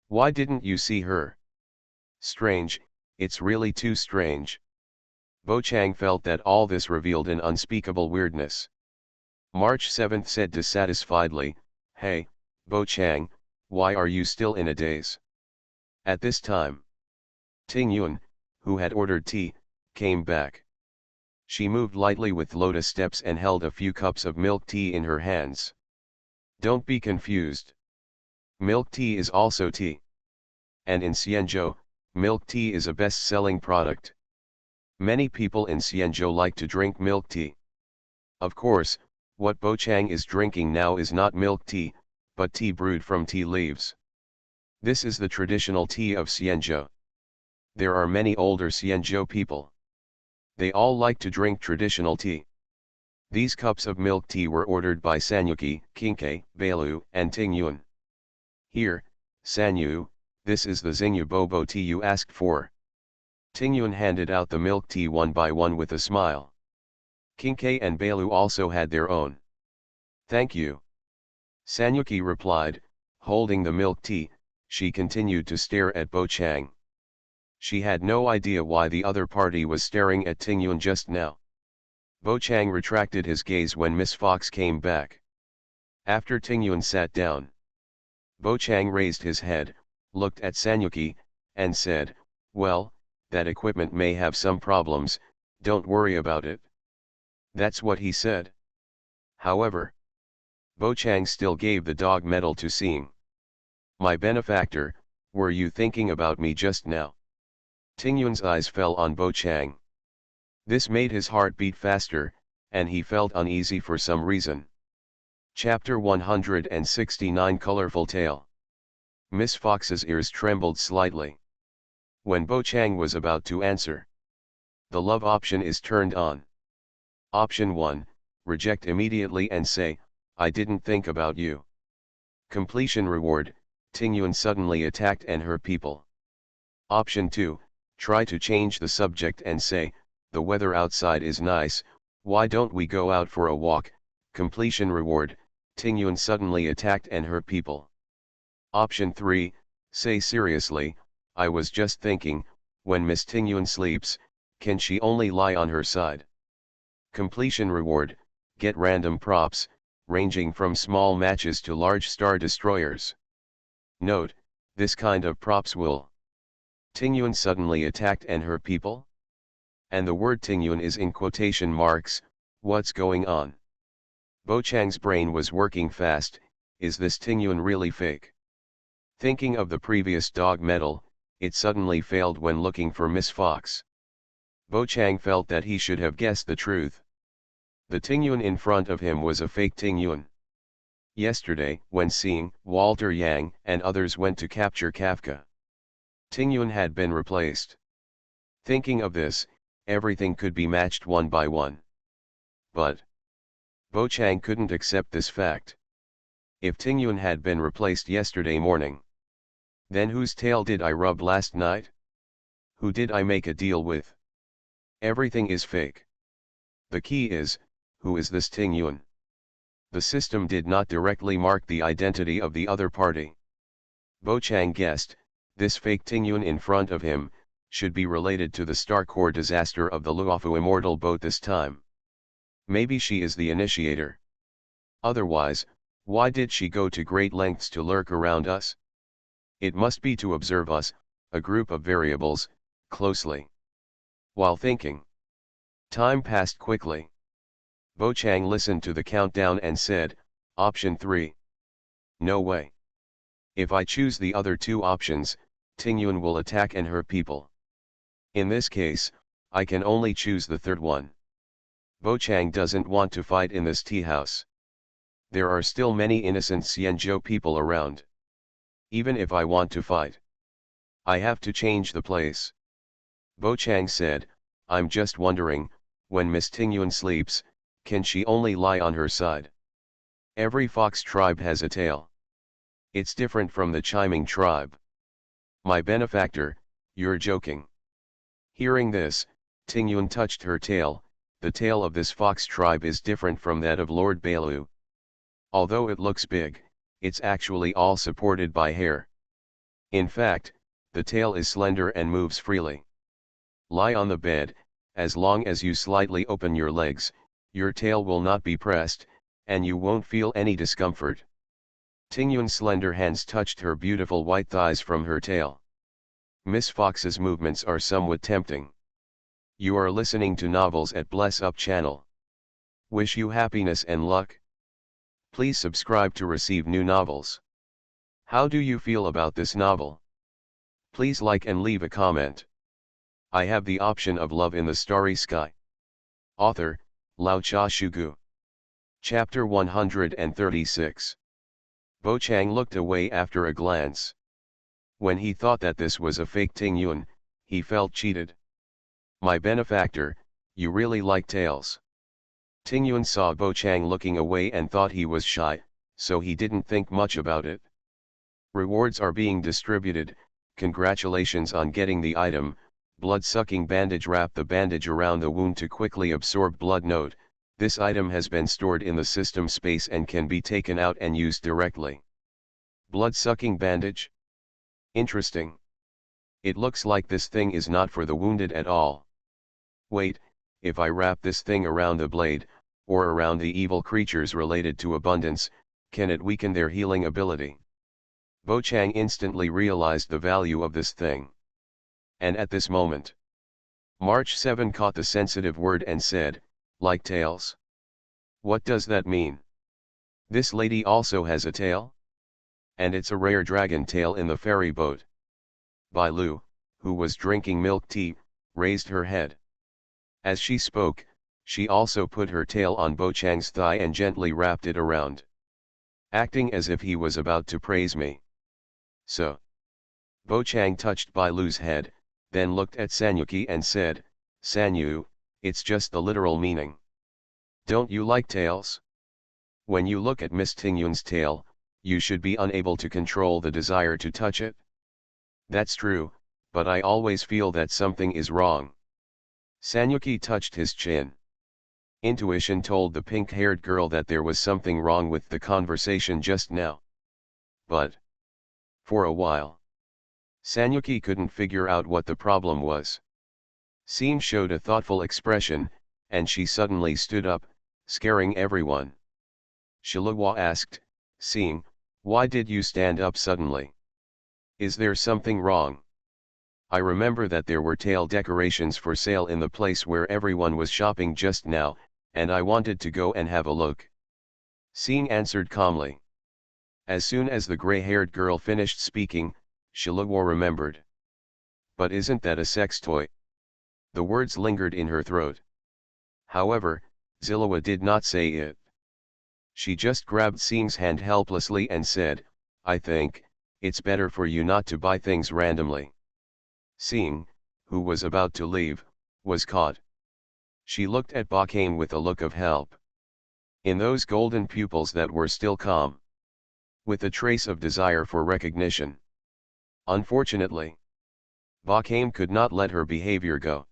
A: Why didn't you see her? Strange, it's really too strange. Bo Chang felt that all this revealed an unspeakable weirdness. March 7 said dissatisfiedly, "Hey, Bo Chang, why are you still in a daze?" At this time, Ting Yun, who had ordered tea, came back. She moved lightly with lotus steps and held a few cups of milk tea in her hands. Don't be confused. Milk tea is also tea. And in Xianzhou, milk tea is a best-selling product. Many people in Xianzhou like to drink milk tea. Of course, what Bo Chang is drinking now is not milk tea, but tea brewed from tea leaves. This is the traditional tea of Xianzhou. There are many older Xianzhou people. They all like to drink traditional tea. These cups of milk tea were ordered by Sanyuki, Kinke, Bailu, and Ting Yun. Here, Sanyu, this is the Xingyu Bobo tea you asked for. Ting Yun handed out the milk tea one by one with a smile. Kinke and Bailu also had their own. Thank you. Sanyuki replied, holding the milk tea. She continued to stare at Bo Chang. She had no idea why the other party was staring at Tingyun just now. Bo Chang retracted his gaze when Miss Fox came back. After Tingyun sat down, Bo Chang raised his head, looked at Sanyuki, and said, "Well, that equipment may have some problems, don't worry about it." That's what he said. However, Bo Chang still gave the dog medal to Seeing. "My benefactor, were you thinking about me just now?" Tingyun's eyes fell on Bo Chang. This made his heart beat faster, and he felt uneasy for some reason. Chapter 169 Colorful Tale. Miss Fox's ears trembled slightly. When Bo Chang was about to answer, the love option is turned on. Option 1, reject immediately and say, "I didn't think about you." Completion reward, Tingyun suddenly attacked and her people. Option 2, try to change the subject and say, "The weather outside is nice, why don't we go out for a walk?" Completion reward, Tingyun suddenly attacked and her people. Option 3, say seriously, "I was just thinking, when Miss Tingyun sleeps, can she only lie on her side?" Completion reward, get random props, ranging from small matches to large star destroyers. Note, this kind of props will Tingyun suddenly attacked and her people? And the word Tingyun is in quotation marks, what's going on? Bo Chang's brain was working fast, is this Tingyun really fake? Thinking of the previous dog medal, it suddenly failed when looking for Miss Fox. Bo Chang felt that he should have guessed the truth. The Tingyun in front of him was a fake Tingyun. Yesterday, when Seeing, Walter Yang and others went to capture Kafka, Tingyun had been replaced. Thinking of this, everything could be matched one by one. But Bo Chang couldn't accept this fact. If Tingyun had been replaced yesterday morning, then whose tail did I rub last night? Who did I make a deal with? Everything is fake. The key is, who is this Tingyun? The system did not directly mark the identity of the other party. Bo Chang guessed, this fake Tingyun in front of him, should be related to the Star Core disaster of the Luofu immortal boat this time. Maybe she is the initiator. Otherwise, why did she go to great lengths to lurk around us? It must be to observe us, a group of variables, closely. While thinking, time passed quickly. Bo Chang listened to the countdown and said, "Option 3. No way. If I choose the other two options, Tingyun will attack and her people. In this case, I can only choose the third one. Bo Chang doesn't want to fight in this tea house. There are still many innocent Xianzhou people around. Even if I want to fight, I have to change the place." Bo Chang said, "I'm just wondering, when Miss Tingyun sleeps, can she only lie on her side? Every fox tribe has a tail. It's different from the chiming tribe." "My benefactor, you're joking." Hearing this, Tingyun touched her tail. The tail of this fox tribe is different from that of Lord Bailu. Although it looks big, it's actually all supported by hair. In fact, the tail is slender and moves freely. Lie on the bed, as long as you slightly open your legs, your tail will not be pressed, and you won't feel any discomfort. Tingyun's slender hands touched her beautiful white thighs from her tail. Miss Fox's movements are somewhat tempting. You are listening to novels at Bless Up channel. Wish you happiness and luck. Please subscribe to receive new novels. How do you feel about this novel? Please like and leave a comment. I have the option of love in the starry sky. Author, Lao Cha Shugu. Chapter 136. Bo Chang looked away after a glance. When he thought that this was a fake Tingyun, he felt cheated. "My benefactor, you really like tails." Tingyun saw Bo Chang looking away and thought he was shy, so he didn't think much about it. Rewards are being distributed. Congratulations on getting the item, blood-sucking bandage. Wrap the bandage around the wound to quickly absorb blood. Note, this item has been stored in the system space and can be taken out and used directly. Blood-sucking bandage? Interesting. It looks like this thing is not for the wounded at all. Wait, if I wrap this thing around the blade, or around the evil creatures related to abundance, can it weaken their healing ability? Bo Chang instantly realized the value of this thing. And at this moment, March 7 caught the sensitive word and said, like tails? What does that mean? This lady also has a tail? And it's a rare dragon tail in the ferry boat. Bai Lu, who was drinking milk tea, raised her head. As she spoke, she also put her tail on Bo Chang's thigh and gently wrapped it around, acting as if he was about to praise me. So, Bo Chang touched Bai Lu's head, then looked at Sanyuki and said, Sanyu, it's just the literal meaning. Don't you like tails? When you look at Miss Tingyun's tail, you should be unable to control the desire to touch it. That's true, but I always feel that something is wrong. Sanyuki touched his chin. Intuition told the pink-haired girl that there was something wrong with the conversation just now. But, for a while, Sanyuki couldn't figure out what the problem was. Seem showed a thoughtful expression, and she suddenly stood up, scaring everyone. Shiluwa asked, Seem, why did you stand up suddenly? Is there something wrong? I remember that there were tail decorations for sale in the place where everyone was shopping just now, and I wanted to go and have a look. Seem answered calmly. As soon as the gray-haired girl finished speaking, Shiluwa remembered. But isn't that a sex toy? The words lingered in her throat. However, Ziluwa did not say it. She just grabbed Seem's hand helplessly and said, I think, it's better for you not to buy things randomly. Seem, who was about to leave, was caught. She looked at Bakane with a look of help. In those golden pupils that were still calm. With a trace of desire for recognition. Unfortunately, Bakane could not let her behavior go.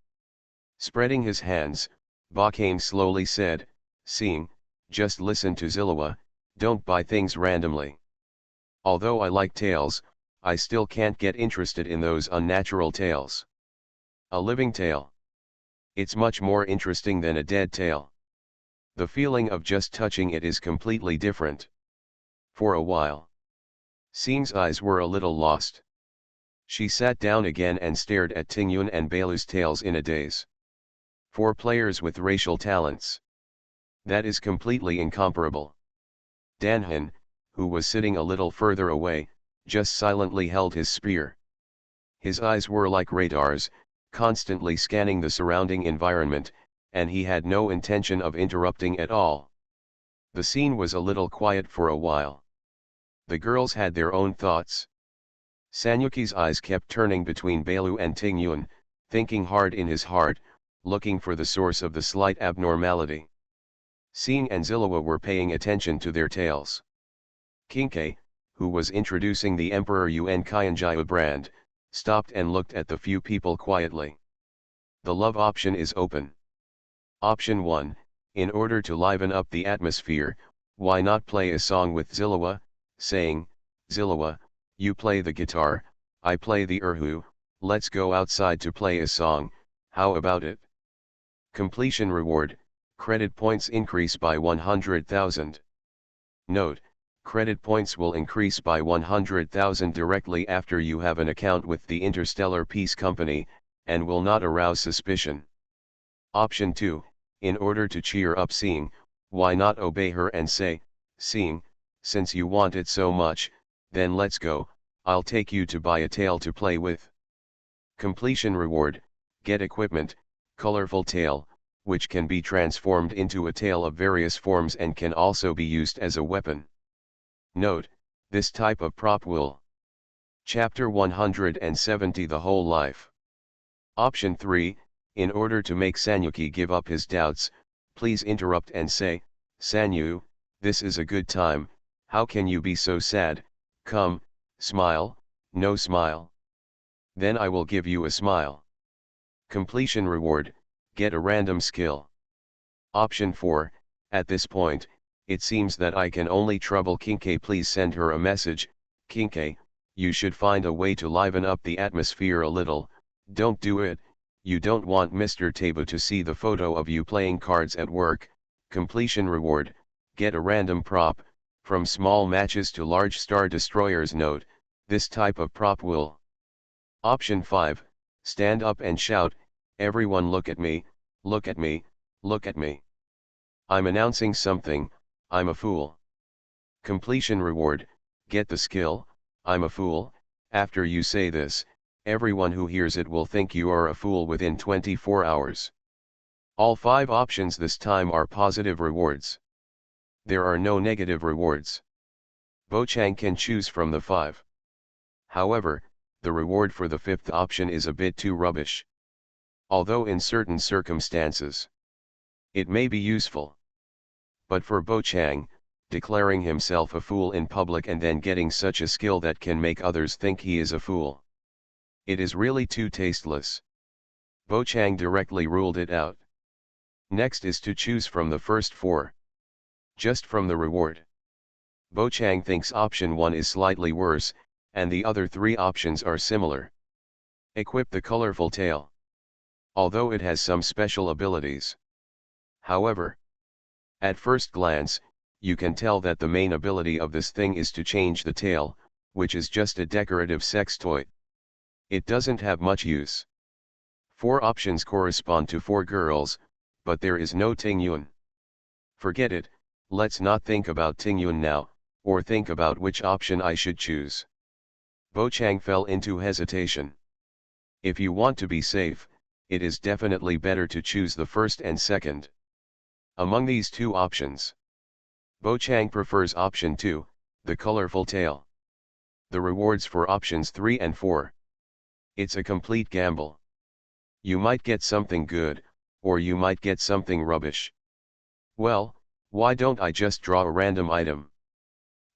A: Spreading his hands, Bakane slowly said, Seem, just listen to Ziluwa, don't buy things randomly. Although I like tails, I still can't get interested in those unnatural tails. A living tail. It's much more interesting than a dead tail. The feeling of just touching it is completely different. For a while, Seem's eyes were a little lost. She sat down again and stared at Tingyun and Bailu's tails in a daze. 4 players with racial talents. That is completely incomparable. Danhan, who was sitting a little further away, just silently held his spear. His eyes were like radars, constantly scanning the surrounding environment, and he had no intention of interrupting at all. The scene was a little quiet for a while. The girls had their own thoughts. Sanyuki's eyes kept turning between Bailu and Tingyun, thinking hard in his heart, looking for the source of the slight abnormality. Seem and Ziluwa were paying attention to their tails. Kinkei, who was introducing the Emperor Yuan Qianjiao brand, stopped and looked at the few people quietly. The love option is open. Option 1, in order to liven up the atmosphere, why not play a song with Ziluwa, saying, Ziluwa, you play the guitar, I play the erhu, let's go outside to play a song, how about it? Completion reward, credit points increase by 100,000. Note, credit points will increase by 100,000 directly after you have an account with the Interstellar Peace Company, and will not arouse suspicion. Option 2, in order to cheer up Seem, why not obey her and say, Seem, since you want it so much, then let's go, I'll take you to buy a tail to play with. Completion reward, get equipment, colorful tail, which can be transformed into a tail of various forms and can also be used as a weapon. Note, this type of prop will. Chapter 170 The Whole Life. Option 3, in order to make Sanyuki give up his doubts, please interrupt and say, Sanyu, this is a good time, how can you be so sad, come, smile, no smile. Then I will give you a smile. Completion reward, get a random skill. Option 4, at this point, it seems that I can only trouble Kinkei, please send her a message, Kinkei, you should find a way to liven up the atmosphere a little. Don't do it, you don't want Mr. Tabo to see the photo of you playing cards at work. Completion reward, get a random prop, from small matches to large star destroyers. Note, this type of prop will. Option 5, stand up and shout, everyone look at me, look at me, look at me. I'm announcing something, I'm a fool. Completion reward, get the skill, I'm a fool. After you say this, everyone who hears it will think you are a fool within 24 hours. All 5 options this time are positive rewards. There are no negative rewards. Bochang can choose from the 5. However, the reward for the 5th option is a bit too rubbish. Although in certain circumstances, it may be useful. But for Bochang, declaring himself a fool in public and then getting such a skill that can make others think he is a fool, it is really too tasteless. Bochang directly ruled it out. Next is to choose from the first 4. Just from the reward, Bochang thinks option 1 is slightly worse, and the other 3 options are similar. Equip the colorful tail. Although it has some special abilities. However, at first glance, you can tell that the main ability of this thing is to change the tail, which is just a decorative sex toy. It doesn't have much use. 4 options correspond to 4 girls, but there is no Tingyun. Forget it, let's not think about Tingyun now, or think about which option I should choose. Bochang fell into hesitation. If you want to be safe, it is definitely better to choose the first and second. Among these 2 options, Bochang prefers option 2, the colorful tail. The rewards for options 3 and 4. It's a complete gamble. You might get something good, or you might get something rubbish. Well, why don't I just draw a random item?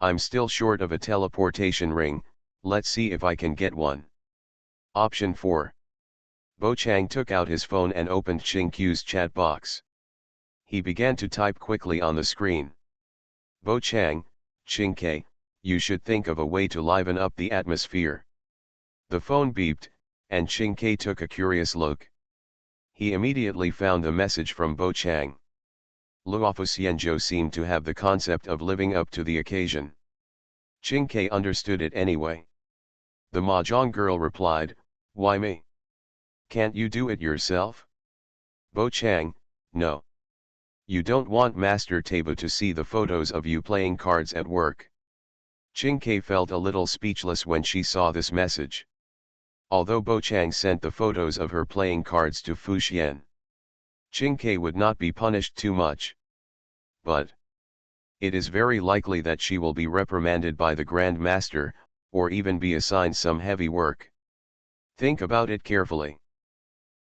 A: I'm still short of a teleportation ring, let's see if I can get one. Option 4. Bochang took out his phone and opened Qingqiu's chat box. He began to type quickly on the screen. Bochang, Qingke, you should think of a way to liven up the atmosphere. The phone beeped, and Qingke took a curious look. He immediately found a message from Bochang. Luofu Xianzhou seemed to have the concept of living up to the occasion. Qingke understood it anyway. The mahjong girl replied, why me? Can't you do it yourself? Bochang, no. You don't want Master Tabo to see the photos of you playing cards at work. Qingke felt a little speechless when she saw this message. Although Bochang sent the photos of her playing cards to Fu Xian, Qingke would not be punished too much. But it is very likely that she will be reprimanded by the Grand Master, or even be assigned some heavy work. Think about it carefully.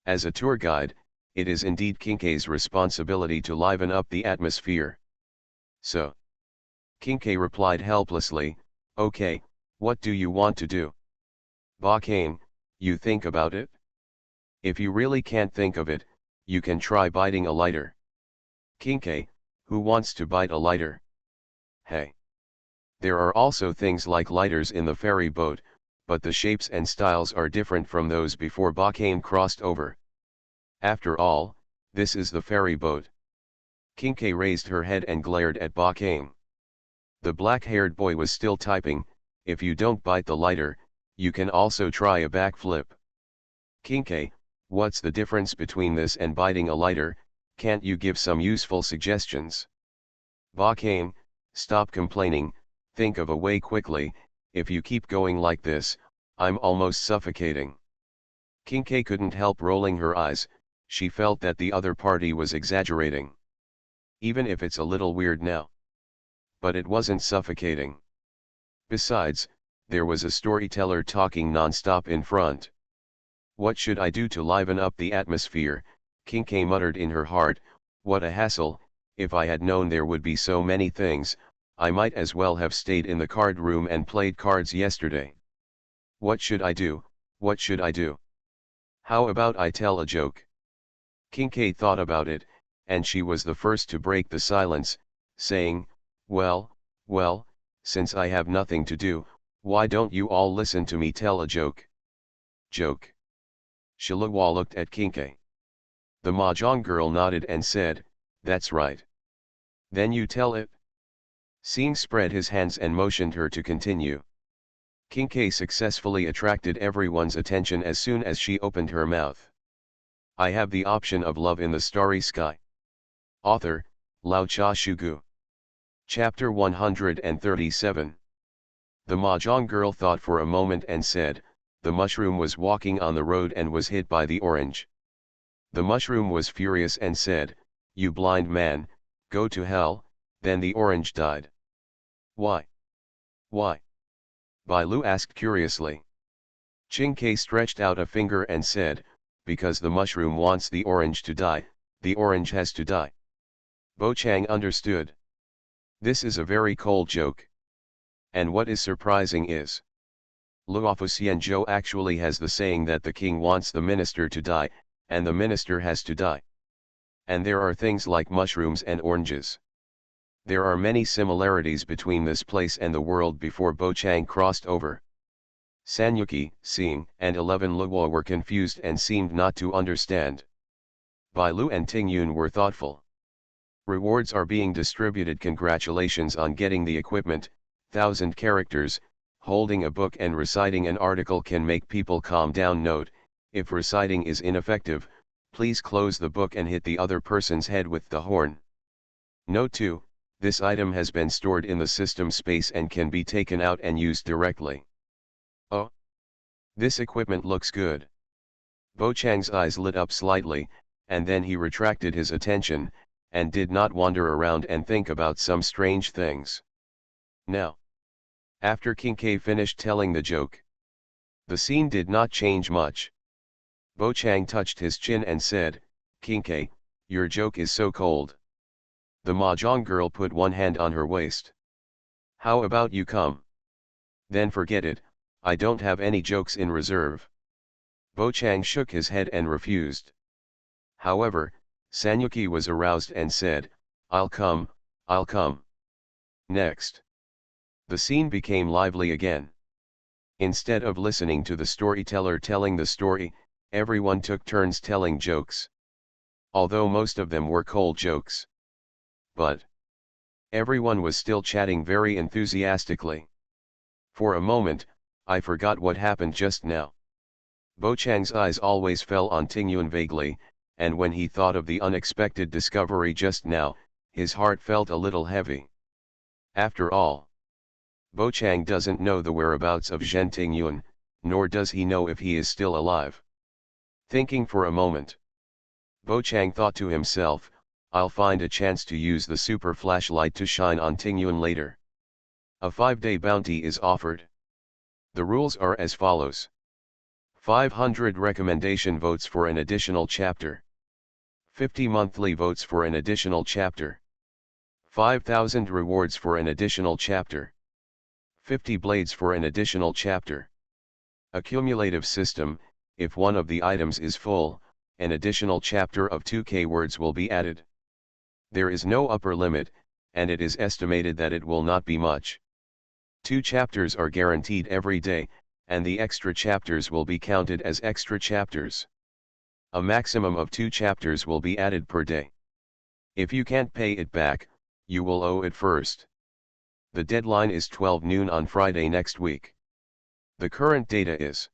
A: As a tour guide, it is indeed Qingke's responsibility to liven up the atmosphere. So, Qingke replied helplessly, okay, what do you want to do? Bochang, you think about it? If you really can't think of it, you can try biting a lighter. Qingke, who wants to bite a lighter? Hey. There are also things like lighters in the ferry boat, but the shapes and styles are different from those before Bochang crossed over. After all, this is the ferry boat. Qingke raised her head and glared at Bochang. The black-haired boy was still typing, if you don't bite the lighter, you can also try a backflip. Qingke, what's the difference between this and biting a lighter, can't you give some useful suggestions? Bochang, stop complaining, think of a way quickly, if you keep going like this, I'm almost suffocating. Qingke couldn't help rolling her eyes, she felt that the other party was exaggerating. Even if it's a little weird now. But it wasn't suffocating. Besides, there was a storyteller talking non-stop in front. What should I do to liven up the atmosphere? Qingke muttered in her heart, what a hassle, if I had known there would be so many things, I might as well have stayed in the card room and played cards yesterday. What should I do, what should I do? How about I tell a joke? Qingke thought about it, and she was the first to break the silence, saying, well, since I have nothing to do, Why don't you all listen to me tell a joke? Joke. Shilahua looked at Kinke. The mahjong girl nodded and said, that's right. Then you tell it. Singh spread his hands and motioned her to continue. Kinke successfully attracted everyone's attention as soon as she opened her mouth. I have the option of love in the starry sky. Author, Lao Cha Shugu. Chapter 137. The mahjong girl thought for a moment and said, the mushroom was walking on the road and was hit by the orange. The mushroom was furious and said, you blind man, go to hell. Then the orange died. Why? Why? Bai Lu asked curiously. Ching Ke stretched out a finger and said, because the mushroom wants the orange to die, the orange has to die. Bo Chang understood. This is a very cold joke. And what is surprising is, Luofu Xianzhou actually has the saying that the king wants the minister to die, and the minister has to die. And there are things like mushrooms and oranges. There are many similarities between this place and the world before Bo Chang crossed over. Sanyuki, Sing, and 11 Luo were confused and seemed not to understand. Bai Lu and Ting Yun were thoughtful. Rewards are being distributed. Congratulations on getting the equipment. 1,000 characters, holding a book and reciting an article can make people calm down. Note, if reciting is ineffective, please close the book and hit the other person's head with the horn. Note 2, this item has been stored in the system space and can be taken out and used directly. Oh! This equipment looks good. Bo Chang's eyes lit up slightly, and then he retracted his attention, and did not wander around and think about some strange things. Now, after King K finished telling the joke, the scene did not change much. Bo Chang touched his chin and said, King K, your joke is so cold. The mahjong girl put one hand on her waist. How about you come? Then forget it, I don't have any jokes in reserve. Bo Chang shook his head and refused. However, Sanyuki was aroused and said, I'll come, I'll come. Next. The scene became lively again. Instead of listening to the storyteller telling the story, everyone took turns telling jokes. Although most of them were cold jokes. But everyone was still chatting very enthusiastically. For a moment, I forgot what happened just now. Bo Chang's eyes always fell on Ting Yun vaguely, and when he thought of the unexpected discovery just now, his heart felt a little heavy. After all, Bo Chang doesn't know the whereabouts of Zhen Ting Yun, nor does he know if he is still alive. Thinking for a moment, Bo Chang thought to himself, I'll find a chance to use the super flashlight to shine on Ting Yun later. A 5-day bounty is offered. The rules are as follows. 500 recommendation votes for an additional chapter. 50 monthly votes for an additional chapter. 5,000 rewards for an additional chapter. 50 blades for an additional chapter. A cumulative system, if one of the items is full, an additional chapter of 2K words will be added. There is no upper limit, and it is estimated that it will not be much. 2 chapters are guaranteed every day, and the extra chapters will be counted as extra chapters. A maximum of 2 chapters will be added per day. If you can't pay it back, you will owe it first. The deadline is 12 noon on Friday next week. The current data is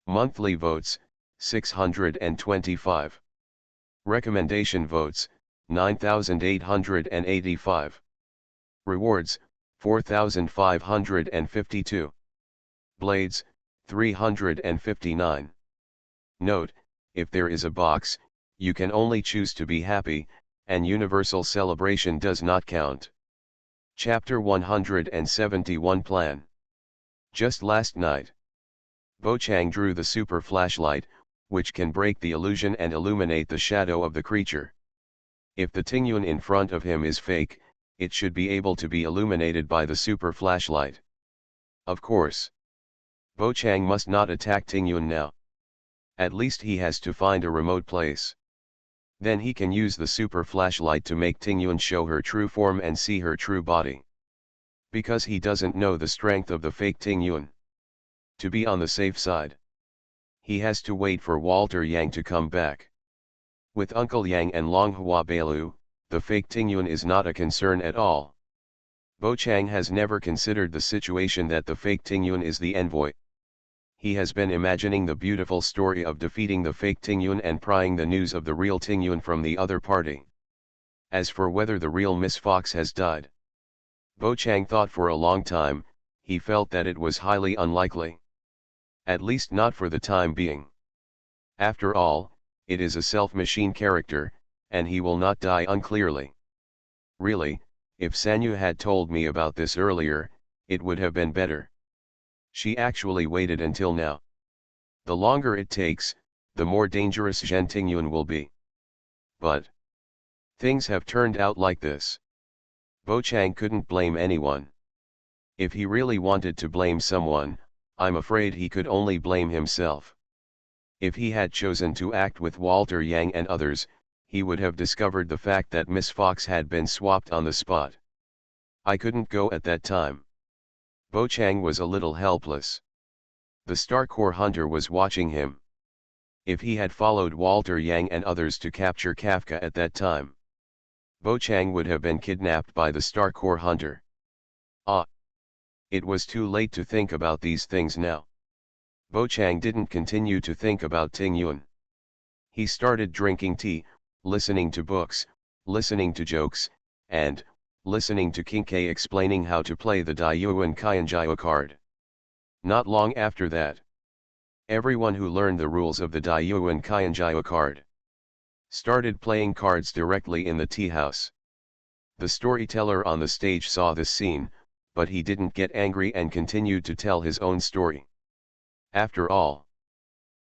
A: monthly votes, 625. Recommendation votes, 9,885. Rewards, 4,552. Blades, 359. Note, if there is a box, you can only choose to be happy, and universal celebration does not count. Chapter 171 Plan. Just last night, Bo Chang drew the super flashlight, which can break the illusion and illuminate the shadow of the creature. If the Ting Yun in front of him is fake, it should be able to be illuminated by the super flashlight. Of course, Bo Chang must not attack Ting Yun now. At least he has to find a remote place. Then he can use the super flashlight to make Ting Yun show her true form and see her true body. Because he doesn't know the strength of the fake Ting Yun. To be on the safe side, he has to wait for Walter Yang to come back. With Uncle Yang and Long Hua Bailu, the fake Ting Yun is not a concern at all. Bo Chang has never considered the situation that the fake Ting Yun is the envoy. He has been imagining the beautiful story of defeating the fake Ting Yun and prying the news of the real Ting Yun from the other party. As for whether the real Miss Fox has died, Bo Chang thought for a long time. He felt that it was highly unlikely. At least not for the time being. After all, it is a self-machine character, and he will not die unclearly. Really, if Sanyu had told me about this earlier, it would have been better. She actually waited until now. The longer it takes, the more dangerous Zhen Tingyun will be. But things have turned out like this. Bo Chang couldn't blame anyone. If he really wanted to blame someone, I'm afraid he could only blame himself. If he had chosen to act with Walter Yang and others, he would have discovered the fact that Miss Fox had been swapped on the spot. I couldn't go at that time. Bo Chang was a little helpless. The Star Corps hunter was watching him. If he had followed Walter Yang and others to capture Kafka at that time, Bo Chang would have been kidnapped by the Star Corps hunter. It was too late to think about these things now. Bo Chang didn't continue to think about Ting Yun. He started drinking tea, listening to books, listening to jokes, and listening to King K explaining how to play the Daiyuan Qianjiao card. Not long after that, everyone who learned the rules of the Daiyuan Qianjiao card started playing cards directly in the tea house. The storyteller on the stage saw this scene, but he didn't get angry and continued to tell his own story. After all,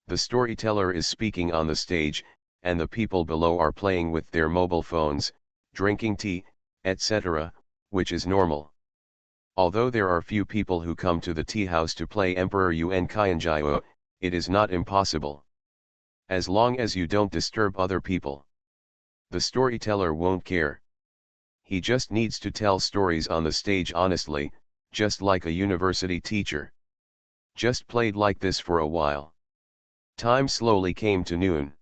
A: the storyteller is speaking on the stage, and the people below are playing with their mobile phones, drinking tea, etc., which is normal. Although there are few people who come to the tea house to play Emperor Yuan Qianjiao, it is not impossible. As long as you don't disturb other people, the storyteller won't care. He just needs to tell stories on the stage honestly, just like a university teacher. Just played like this for a while. Time slowly came to noon.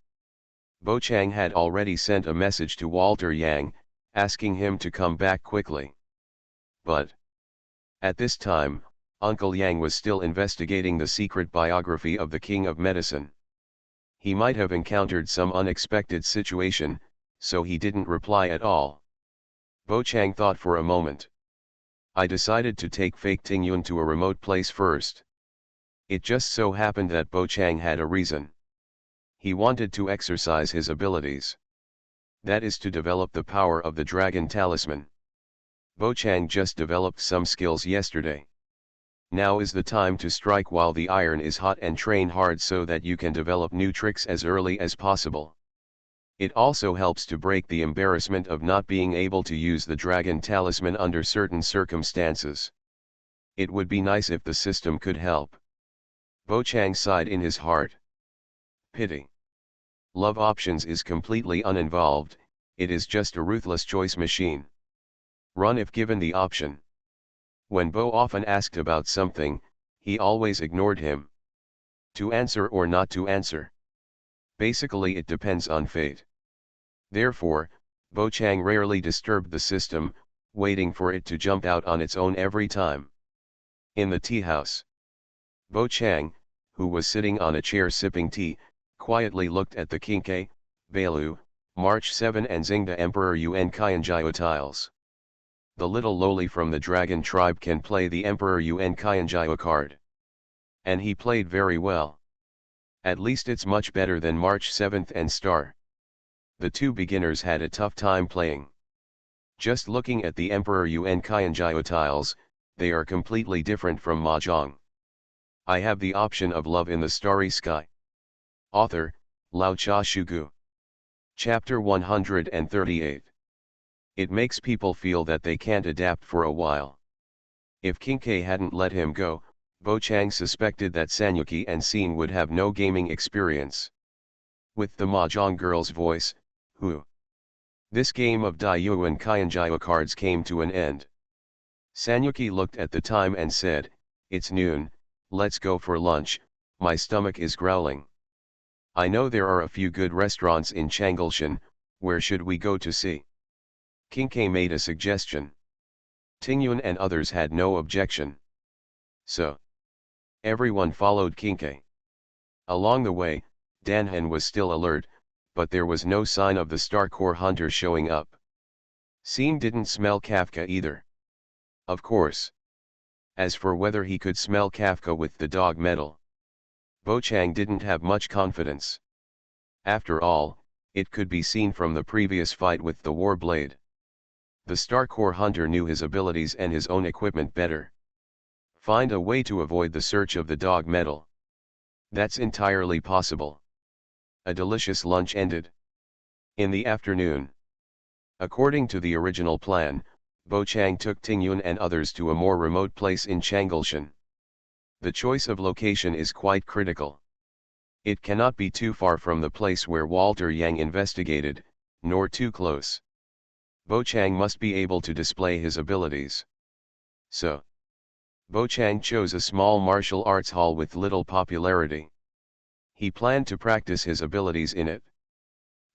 A: Bo Chang had already sent a message to Walter Yang, asking him to come back quickly. But at this time, Uncle Yang was still investigating the secret biography of the King of Medicine. He might have encountered some unexpected situation, so he didn't reply at all. Bo Chang thought for a moment. I decided to take fake Ting Yun to a remote place first. It just so happened that Bo Chang had a reason. He wanted to exercise his abilities. That is to develop the power of the Dragon Talisman. Bo Chang just developed some skills yesterday. Now is the time to strike while the iron is hot and train hard so that you can develop new tricks as early as possible. It also helps to break the embarrassment of not being able to use the Dragon Talisman under certain circumstances. It would be nice if the system could help. Bo Chang sighed in his heart. Pity. Love options is completely uninvolved, it is just a ruthless choice machine. Run if given the option. When Bo often asked about something, he always ignored him. To answer or not to answer. Basically it depends on fate. Therefore, Bo Chang rarely disturbed the system, waiting for it to jump out on its own every time. In the tea house, Bo Chang, who was sitting on a chair sipping tea, quietly looked at the King K, Bailu, March 7 and Xingda Emperor Yuan Qianjiao tiles. The little lowly from the dragon tribe can play the Emperor Yuan Qianjiao card. And he played very well. At least it's much better than March 7 and Star. The two beginners had a tough time playing. Just looking at the Emperor Yuan Qianjiao tiles, they are completely different from Mahjong. I have the option of love in the starry sky. Author, Lao Cha Shugu. Chapter 138. It makes people feel that they can't adapt for a while. If King K hadn't let him go, Bo Chang suspected that Sanyuki and Scene would have no gaming experience. With the Mahjong girl's voice, this game of Daiyuan Qianjiao cards came to an end. Sanyuki looked at the time and said, "It's noon, let's go for lunch, my stomach is growling. I know there are a few good restaurants in Changelshan, where should we go to see?" Kinkei made a suggestion. Tingyun and others had no objection. So everyone followed Kinkei. Along the way, Danhan was still alert, but there was no sign of the Star Core hunter showing up. Sean didn't smell Kafka either. Of course. As for whether he could smell Kafka with the dog metal, Bo Chang didn't have much confidence. After all, it could be seen from the previous fight with the war blade. The Star Core hunter knew his abilities and his own equipment better. Find a way to avoid the search of the dog metal. That's entirely possible. A delicious lunch ended. In the afternoon, according to the original plan, Bo Chang took Tingyun and others to a more remote place in Changelshan. The choice of location is quite critical. It cannot be too far from the place where Walter Yang investigated, nor too close. Bo Chang must be able to display his abilities. So, Bo Chang chose a small martial arts hall with little popularity. He planned to practice his abilities in it.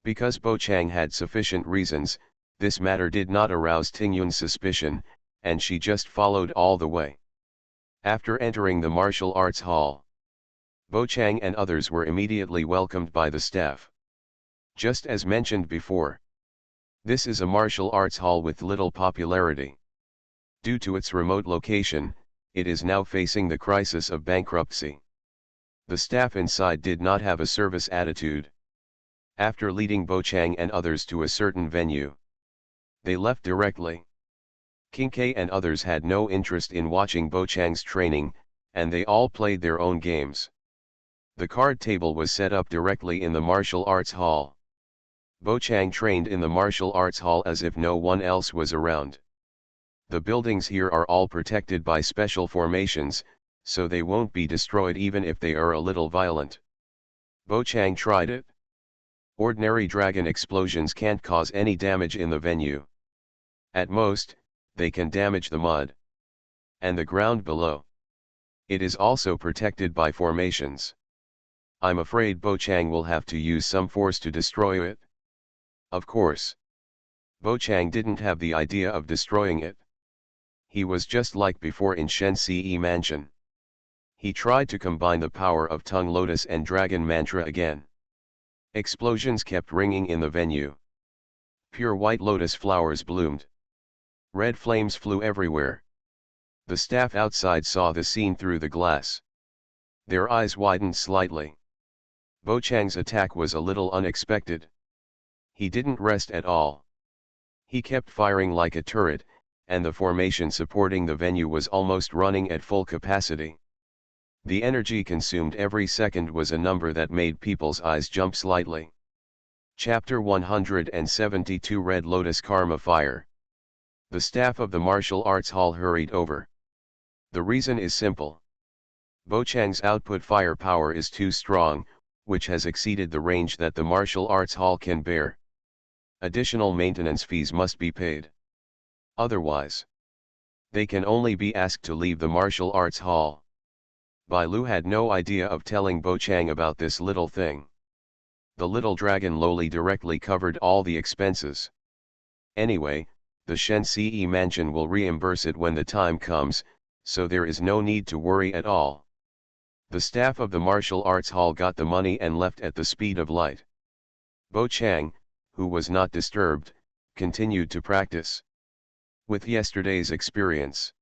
A: Because Bo Chang had sufficient reasons, this matter did not arouse Tingyun's suspicion, and she just followed all the way. After entering the martial arts hall, Bo Chang and others were immediately welcomed by the staff. Just as mentioned before, this is a martial arts hall with little popularity. Due to its remote location, it is now facing the crisis of bankruptcy. The staff inside did not have a service attitude. After leading Bo Chang and others to a certain venue, they left directly. Kinkei and others had no interest in watching Bo Chang's training, and they all played their own games. The card table was set up directly in the martial arts hall. Bo Chang trained in the martial arts hall as if no one else was around. The buildings here are all protected by special formations, so they won't be destroyed even if they are a little violent. Bo Chang tried it. Ordinary dragon explosions can't cause any damage in the venue. At most, they can damage the mud and the ground below. It is also protected by formations. I'm afraid Bo Chang will have to use some force to destroy it. Of course, Bo Chang didn't have the idea of destroying it. He was just like before in Shen Ce Mansion. He tried to combine the power of Tongue Lotus and Dragon Mantra again. Explosions kept ringing in the venue. Pure white lotus flowers bloomed. Red flames flew everywhere. The staff outside saw the scene through the glass. Their eyes widened slightly. Bo Chang's attack was a little unexpected. He didn't rest at all. He kept firing like a turret, and the formation supporting the venue was almost running at full capacity. The energy consumed every second was a number that made people's eyes jump slightly. Chapter 172 Red Lotus Karma Fire. The staff of the martial arts hall hurried over. The reason is simple. Bo Chang's output firepower is too strong, which has exceeded the range that the martial arts hall can bear. Additional maintenance fees must be paid. Otherwise, they can only be asked to leave the martial arts hall. Bai Lu had no idea of telling Bo Chang about this little thing. The little dragon lowly directly covered all the expenses. Anyway, the Shen Ce Mansion will reimburse it when the time comes, so there is no need to worry at all. The staff of the martial arts hall got the money and left at the speed of light. Bo Chang, who was not disturbed, continued to practice. With yesterday's experience,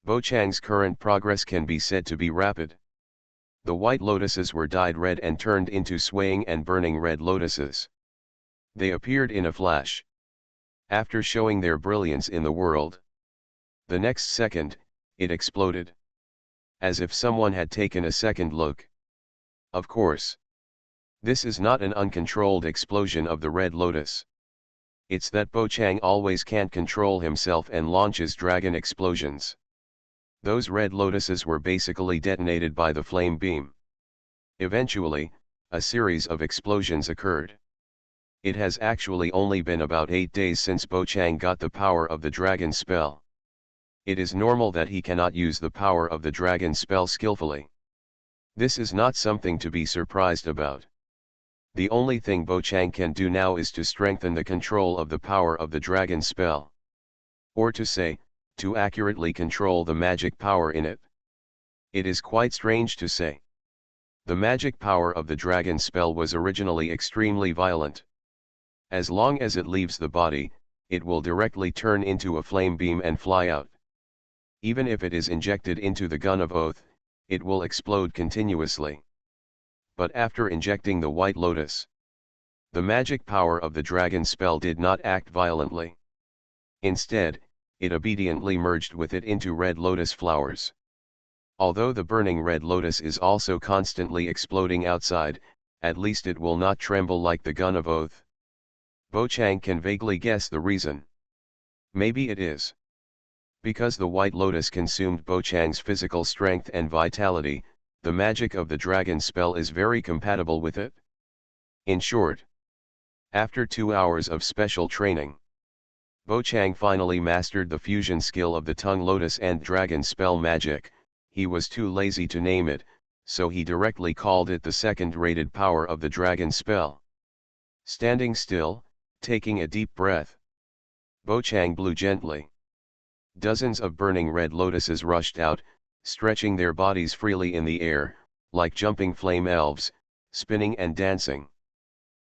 A: Bo Chang's current progress can be said to be rapid. The white lotuses were dyed red and turned into swaying and burning red lotuses. They appeared in a flash. After showing their brilliance in the world, the next second, it exploded. As if someone had taken a second look. Of course, this is not an uncontrolled explosion of the red lotus. It's that Bo Chang always can't control himself and launches dragon explosions. Those red lotuses were basically detonated by the flame beam. Eventually, a series of explosions occurred. It has actually only been about 8 days since Bo Chang got the power of the dragon spell. It is normal that he cannot use the power of the dragon spell skillfully. This is not something to be surprised about. The only thing Bo Chang can do now is to strengthen the control of the power of the dragon spell. Or to say, to accurately control the magic power in it. It is quite strange to say. The magic power of the dragon spell was originally extremely violent. As long as it leaves the body, it will directly turn into a flame beam and fly out. Even if it is injected into the gun of oath, it will explode continuously. But after injecting the White Lotus, the magic power of the dragon spell did not act violently. Instead, it obediently merged with it into red lotus flowers. Although the burning red lotus is also constantly exploding outside, at least it will not tremble like the gun of oath. Bo Chang can vaguely guess the reason. Maybe it is because the White Lotus consumed Bo Chang's physical strength and vitality. The magic of the dragon spell is very compatible with it. In short, after 2 hours of special training, Bo Chang finally mastered the fusion skill of the tongue lotus and dragon spell magic. He was too lazy to name it, so he directly called it the second-rated power of the dragon spell. Standing still, taking a deep breath, Bo Chang blew gently. Dozens of burning red lotuses rushed out, stretching their bodies freely in the air, like jumping flame elves, spinning and dancing.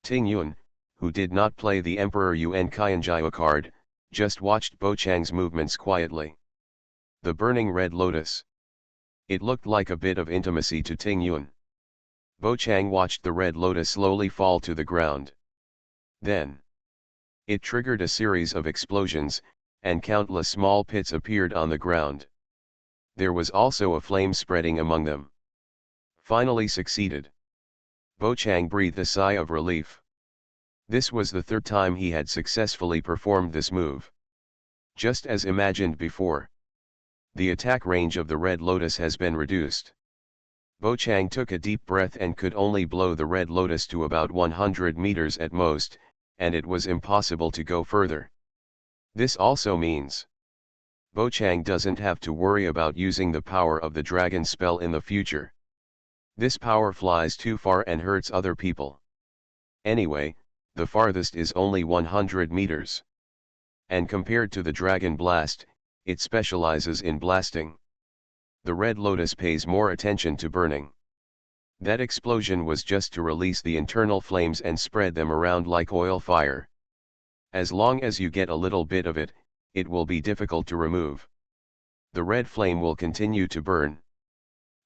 A: Ting Yun, who did not play the Emperor Yuan Qianjiao card, just watched Bo Chang's movements quietly. The burning red lotus. It looked like a bit of intimacy to Ting Yun. Bo Chang watched the red lotus slowly fall to the ground. Then, it triggered a series of explosions, and countless small pits appeared on the ground. There was also a flame spreading among them. Finally succeeded. Bo Chang breathed a sigh of relief. This was the third time he had successfully performed this move. Just as imagined before, the attack range of the red lotus has been reduced. Bo Chang took a deep breath and could only blow the red lotus to about 100 meters at most, and it was impossible to go further. This also means Bo Chang doesn't have to worry about using the power of the dragon spell in the future. This power flies too far and hurts other people. Anyway, the farthest is only 100 meters. And compared to the dragon blast, it specializes in blasting. The red lotus pays more attention to burning. That explosion was just to release the internal flames and spread them around like oil fire. As long as you get a little bit of it, it will be difficult to remove. The red flame will continue to burn,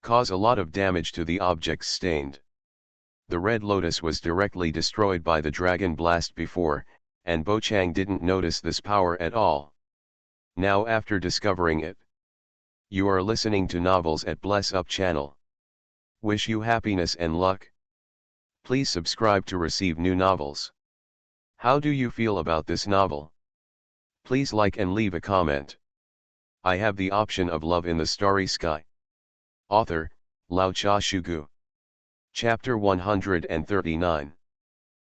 A: cause a lot of damage to the objects stained. The red lotus was directly destroyed by the dragon blast before, and Bo Chang didn't notice this power at all. Now after discovering it, you are listening to Novels at Bless Up channel. Wish you happiness and luck. Please subscribe to receive new novels. How do you feel about this novel? Please like and leave a comment. I have the option of Love in the Starry Sky. Author, Lao Cha Shugu. Chapter 139.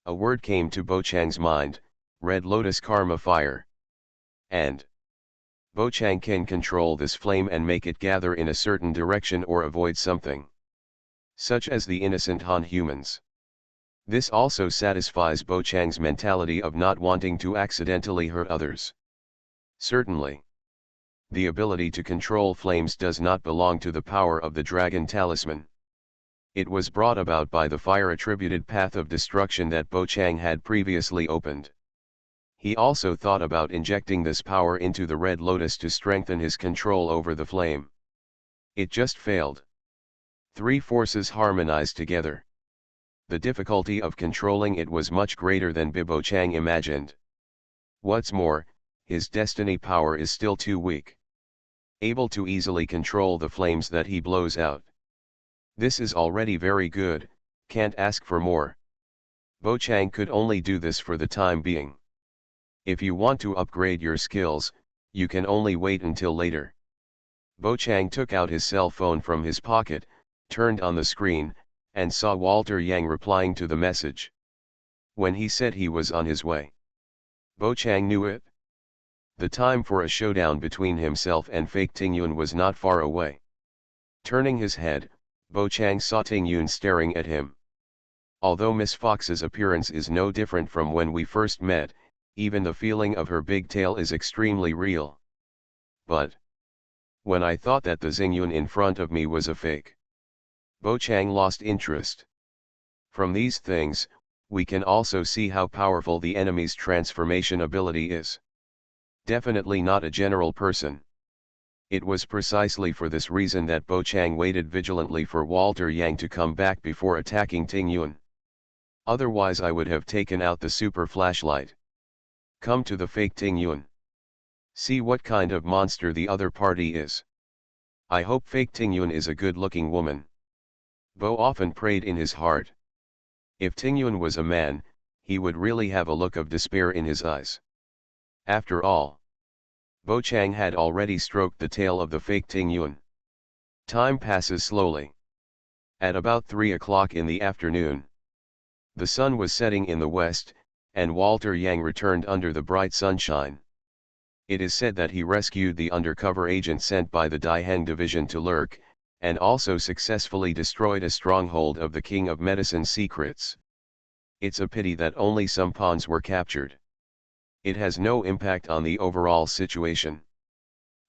A: A word came to Bo Chang's mind, Red Lotus Karma Fire. And Bo Chang can control this flame and make it gather in a certain direction or avoid something. Such as the innocent Han humans. This also satisfies Bo Chang's mentality of not wanting to accidentally hurt others. Certainly, the ability to control flames does not belong to the power of the dragon talisman. It was brought about by the fire-attributed path of destruction that Bo Chang had previously opened. He also thought about injecting this power into the red lotus to strengthen his control over the flame. It just failed. Three forces harmonized together. The difficulty of controlling it was much greater than Bo Chang imagined. What's more, his destiny power is still too weak. Able to easily control the flames that he blows out. This is already very good, can't ask for more. Bo Chang could only do this for the time being. If you want to upgrade your skills, you can only wait until later. Bo Chang took out his cell phone from his pocket, turned on the screen, and saw Walter Yang replying to the message. When he said he was on his way, Bo Chang knew it. The time for a showdown between himself and fake Ting Yun was not far away. Turning his head, Bo Chang saw Ting Yun staring at him. Although Miss Fox's appearance is no different from when we first met, even the feeling of her big tail is extremely real. But when I thought that the Xingyun in front of me was a fake, Bo Chang lost interest. From these things, we can also see how powerful the enemy's transformation ability is. Definitely not a general person. It was precisely for this reason that Bo Chang waited vigilantly for Walter Yang to come back before attacking Ting Yun. Otherwise I would have taken out the super flashlight. Come to the fake Ting Yun. See what kind of monster the other party is. I hope fake Ting Yun is a good-looking woman. Bo often prayed in his heart. If Ting Yun was a man, he would really have a look of despair in his eyes. After all, Bo Chang had already stroked the tail of the fake Ting Yun. Time passes slowly. At about 3 o'clock in the afternoon, the sun was setting in the west, and Walter Yang returned under the bright sunshine. It is said that he rescued the undercover agent sent by the Daiheng division to lurk, and also successfully destroyed a stronghold of the King of Medicine's secrets. It's a pity that only some pawns were captured. It has no impact on the overall situation.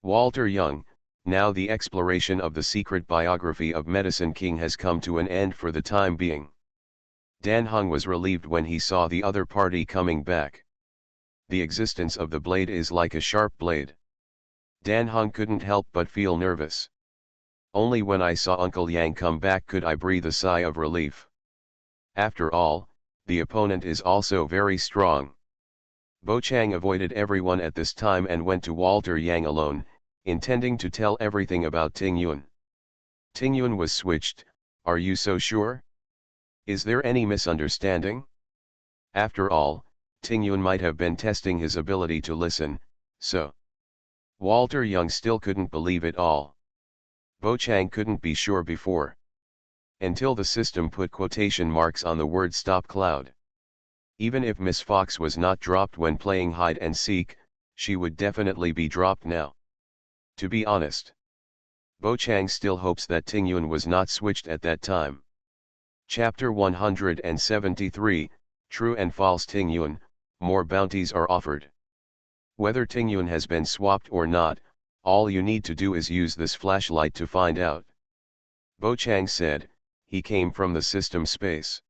A: Walter Yang, now the exploration of the secret biography of Medicine King has come to an end for the time being. Dan Heng was relieved when he saw the other party coming back. The existence of the blade is like a sharp blade. Dan Heng couldn't help but feel nervous. Only when I saw Uncle Yang come back could I breathe a sigh of relief. After all, the opponent is also very strong. Bo Chang avoided everyone at this time and went to Walter Yang alone, intending to tell everything about Ting Yun. Ting Yun was switched, are you so sure? Is there any misunderstanding? After all, Ting Yun might have been testing his ability to listen, so. Walter Yang still couldn't believe it all. Bo Chang couldn't be sure before. Until the system put quotation marks on the word stop cloud. Even if Miss Fox was not dropped when playing hide and seek, she would definitely be dropped now. To be honest, Bo Chang still hopes that Ting Yun was not switched at that time. Chapter 173, True and False Ting Yun, more bounties are offered. Whether Ting Yun has been swapped or not, all you need to do is use this flashlight to find out. Bo Chang said, he came from the system space.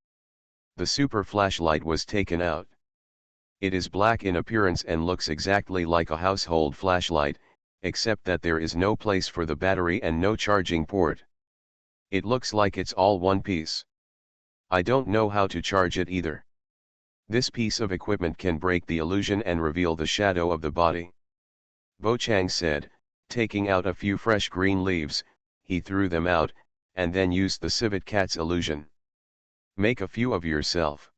A: The super flashlight was taken out. It is black in appearance and looks exactly like a household flashlight, except that there is no place for the battery and no charging port. It looks like it's all one piece. I don't know how to charge it either. This piece of equipment can break the illusion and reveal the shadow of the body. Bo Chang said, taking out a few fresh green leaves, he threw them out, and then used the civet cat's illusion. Make a few of yourself.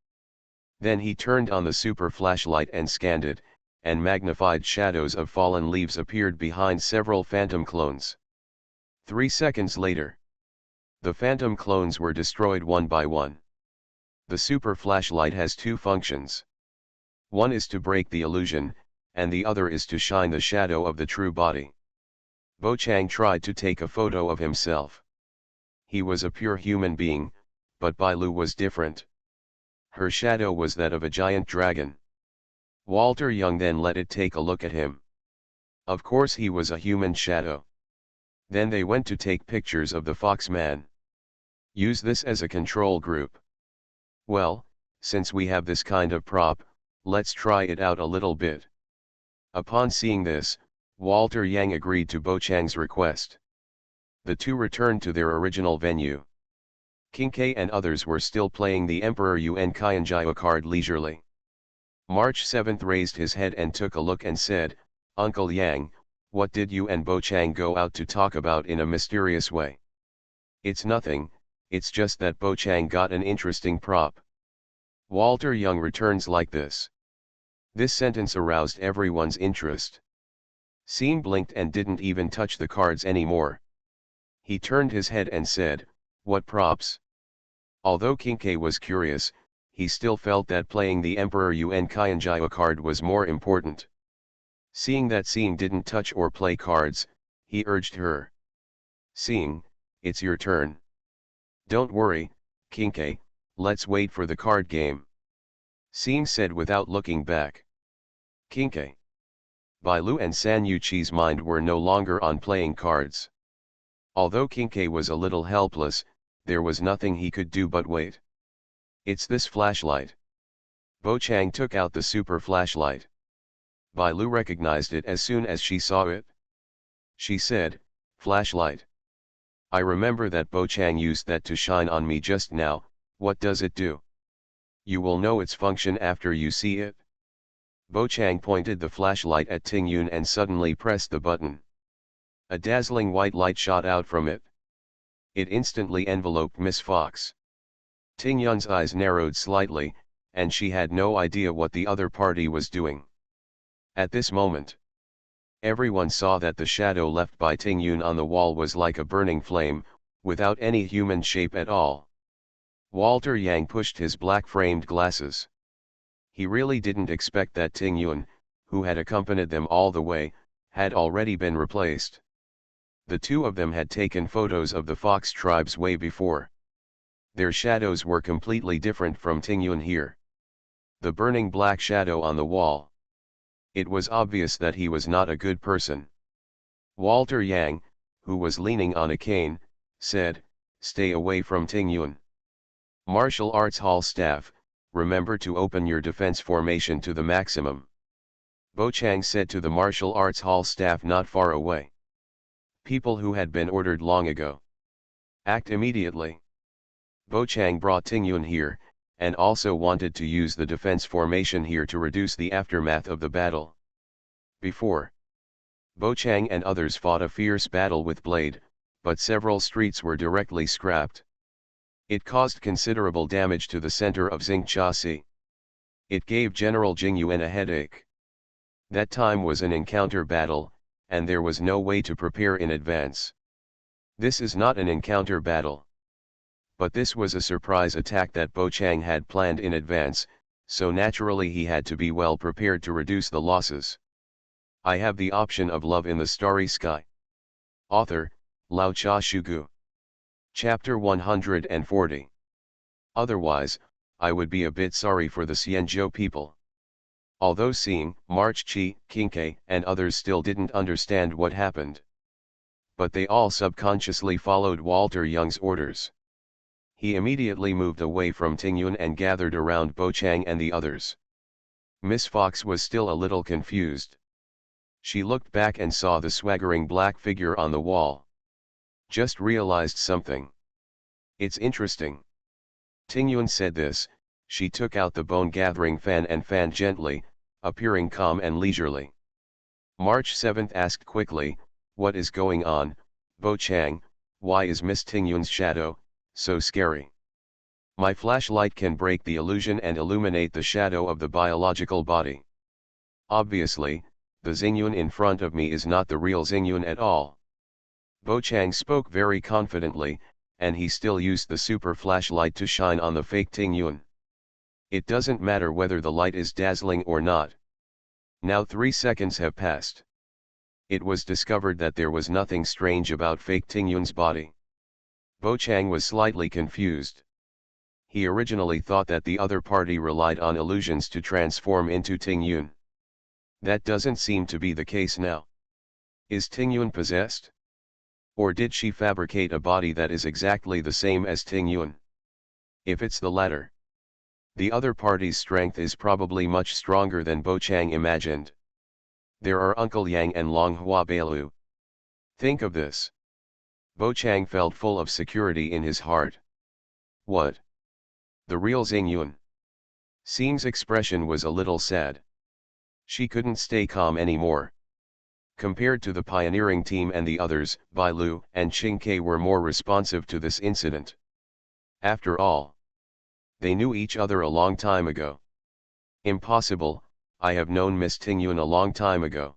A: Then he turned on the super flashlight and scanned it, and magnified shadows of fallen leaves appeared behind several phantom clones. 3 seconds later, the phantom clones were destroyed one by one. The super flashlight has two functions. One is to break the illusion, and the other is to shine the shadow of the true body. Bo Chang tried to take a photo of himself. He was a pure human being, but Bai Lu was different. Her shadow was that of a giant dragon. Walter Yang then let it take a look at him. Of course he was a human shadow. Then they went to take pictures of the fox man. Use this as a control group. Well, since we have this kind of prop, let's try it out a little bit. Upon seeing this, Walter Yang agreed to Bo Chang's request. The two returned to their original venue. King K and others were still playing the Emperor Yuan Qianjiao card leisurely. March 7 raised his head and took a look and said, Uncle Yang, what did you and Bo Chang go out to talk about in a mysterious way? It's nothing, it's just that Bo Chang got an interesting prop. Walter Yang returns like this. This sentence aroused everyone's interest. Scene blinked and didn't even touch the cards anymore. He turned his head and said, what props? Although King K was curious, he still felt that playing the Emperor Yuan Qianjiao card was more important. Seeing that Xing didn't touch or play cards, he urged her. Xing, it's your turn. Don't worry, Kinke, let's wait for the card game. Xing said without looking back. Kinke. Bailu and San Yuqi's mind were no longer on playing cards. Although Kinke was a little helpless, there was nothing he could do but wait. It's this flashlight. Bo Chang took out the super flashlight. Bailu recognized it as soon as she saw it. She said, flashlight. I remember that Bo Chang used that to shine on me just now. What does it do? You will know its function after you see it. Bo Chang pointed the flashlight at Ting Yun and suddenly pressed the button. A dazzling white light shot out from it. It instantly enveloped Miss Fox. Ting Yun's eyes narrowed slightly, and she had no idea what the other party was doing. At this moment, everyone saw that the shadow left by Ting Yun on the wall was like a burning flame, without any human shape at all. Walter Yang pushed his black-framed glasses. He really didn't expect that Ting Yun, who had accompanied them all the way, had already been replaced. The two of them had taken photos of the Fox tribes way before. Their shadows were completely different from Ting Yun here. The burning black shadow on the wall. It was obvious that he was not a good person. Walter Yang, who was leaning on a cane, said, "Stay away from Ting Yun. Martial Arts Hall staff, remember to open your defense formation to the maximum." Bo Chang said to the martial arts hall staff not far away. People who had been ordered long ago. Act immediately. Bo Chang brought Ting Yun here, and also wanted to use the defense formation here to reduce the aftermath of the battle. Before, Bo Chang and others fought a fierce battle with Blade, but several streets were directly scrapped. It caused considerable damage to the center of Xingchasi. It gave General Jing Yuan a headache. That time was an encounter battle, and there was no way to prepare in advance. This is not an encounter battle. But this was a surprise attack that Bo Chang had planned in advance, so naturally he had to be well prepared to reduce the losses. I have the option of love in the starry sky. Author, Lao Cha Shugu. Chapter 140. Otherwise, I would be a bit sorry for the Xianzhou people. Although Xing, March Qi, Kinke, and others still didn't understand what happened. But they all subconsciously followed Walter Yang's orders. He immediately moved away from Ting Yun and gathered around Bo Chang and the others. Miss Fox was still a little confused. She looked back and saw the swaggering black figure on the wall. Just realized something. It's interesting. Ting Yun said this. She took out the bone-gathering fan and fanned gently, appearing calm and leisurely. March 7th asked quickly, "What is going on, Bo Chang? Why is Miss Ting Yun's shadow so scary?" "My flashlight can break the illusion and illuminate the shadow of the biological body. Obviously, the Xingyun in front of me is not the real Xingyun at all." Bo Chang spoke very confidently, and he still used the super flashlight to shine on the fake Ting Yun. It doesn't matter whether the light is dazzling or not. Now 3 seconds have passed. It was discovered that there was nothing strange about fake Ting Yun's body. Bo Chang was slightly confused. He originally thought that the other party relied on illusions to transform into Ting Yun. That doesn't seem to be the case now. Is Ting Yun possessed? Or did she fabricate a body that is exactly the same as Ting Yun? If it's the latter, the other party's strength is probably much stronger than Bo Chang imagined. There are Uncle Yang and Long Hua Bailu. Think of this. Bo Chang felt full of security in his heart. What? The real Xingyun? Xing's expression was a little sad. She couldn't stay calm anymore. Compared to the pioneering team and the others, Bailu and Qing Ke were more responsive to this incident. After all, they knew each other a long time ago. Impossible, I have known Miss Ting Yun a long time ago.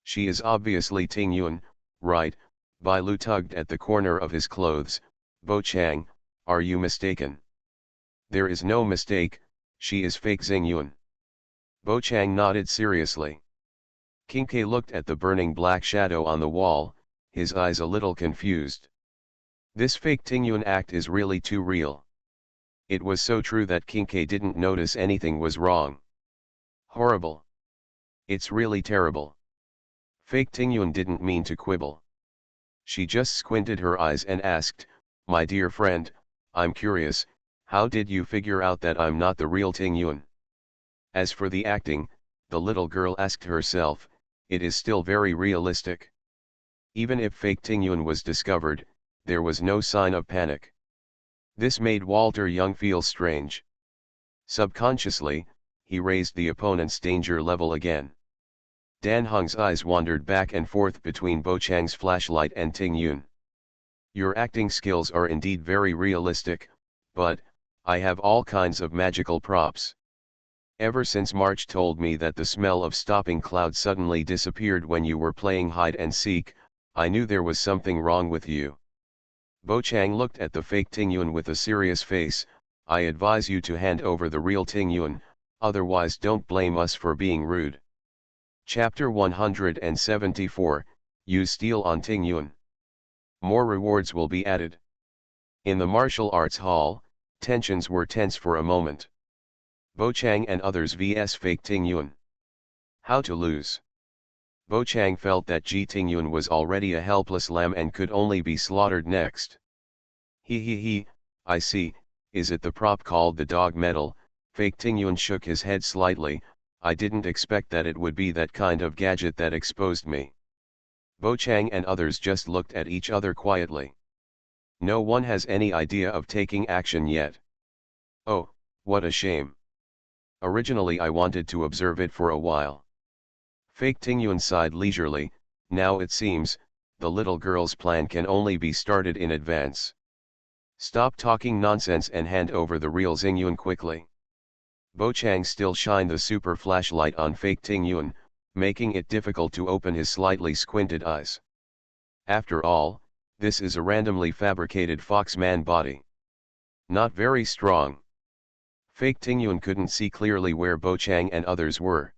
A: She is obviously Ting Yun, right? Bailu tugged at the corner of his clothes. Bo Chang, are you mistaken? There is no mistake, she is fake Xingyun. Bo Chang nodded seriously. Kinke looked at the burning black shadow on the wall, his eyes a little confused. This fake Tingyun act is really too real. It was so true that Kinke didn't notice anything was wrong. Horrible. It's really terrible. Fake Tingyun didn't mean to quibble. She just squinted her eyes and asked, "My dear friend, I'm curious, how did you figure out that I'm not the real Tingyun?" As for the acting, the little girl asked herself, it is still very realistic. Even if fake Tingyun was discovered, there was no sign of panic. This made Walter Young feel strange. Subconsciously, he raised the opponent's danger level again. Dan Heng's eyes wandered back and forth between Bo Chang's flashlight and Tingyun. Your acting skills are indeed very realistic, but I have all kinds of magical props. Ever since March told me that the smell of stopping cloud suddenly disappeared when you were playing hide and seek, I knew there was something wrong with you. Bo Chang looked at the fake Tingyun with a serious face. I advise you to hand over the real Tingyun, otherwise don't blame us for being rude. Chapter 174, Use Steel on Tingyun. More rewards will be added. In the martial arts hall, tensions were tense for a moment. Bo Chang and others vs fake Tingyun. How to lose? Bo Chang felt that Ji Tingyun was already a helpless lamb and could only be slaughtered next. He, I see, is it the prop called the dog medal? Fake Tingyun shook his head slightly. I didn't expect that it would be that kind of gadget that exposed me. Bo Chang and others just looked at each other quietly. No one has any idea of taking action yet. Oh, what a shame. Originally I wanted to observe it for a while. Fake Tingyun sighed leisurely. Now it seems, the little girl's plan can only be started in advance. Stop talking nonsense and hand over the real Xingyun quickly. Bo Chang still shined the super flashlight on fake Tingyun, making it difficult to open his slightly squinted eyes. After all, this is a randomly fabricated foxman body. Not very strong. Fake Tingyun couldn't see clearly where Bo Chang and others were.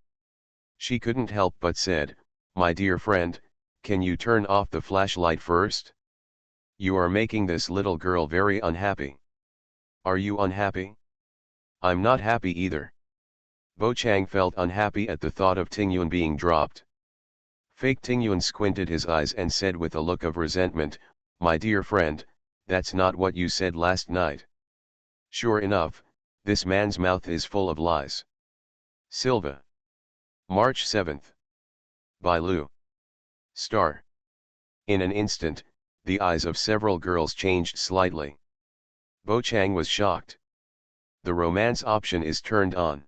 A: She couldn't help but said, "My dear friend, can you turn off the flashlight first? You are making this little girl very unhappy." "Are you unhappy?" "I'm not happy either." Bo Chang felt unhappy at the thought of Tingyun being dropped. Fake Tingyun squinted his eyes and said with a look of resentment, "My dear friend, that's not what you said last night." Sure enough, this man's mouth is full of lies. Silva. March 7th. By Lu. Star. In an instant, the eyes of several girls changed slightly. Bo Chang was shocked. The romance option is turned on.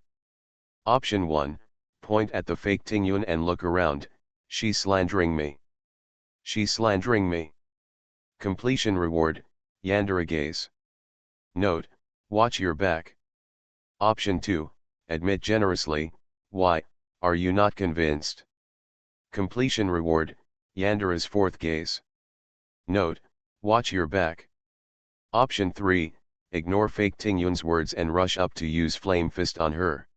A: Option 1, point at the fake Tingyun and look around. She's slandering me. She's slandering me. Completion reward, Yandere gaze. Note, watch your back. Option 2, admit generously. Why, are you not convinced? Completion reward, Yandere's fourth gaze. Note, watch your back. Option 3, ignore fake Tingyun's words and rush up to use flame fist on her.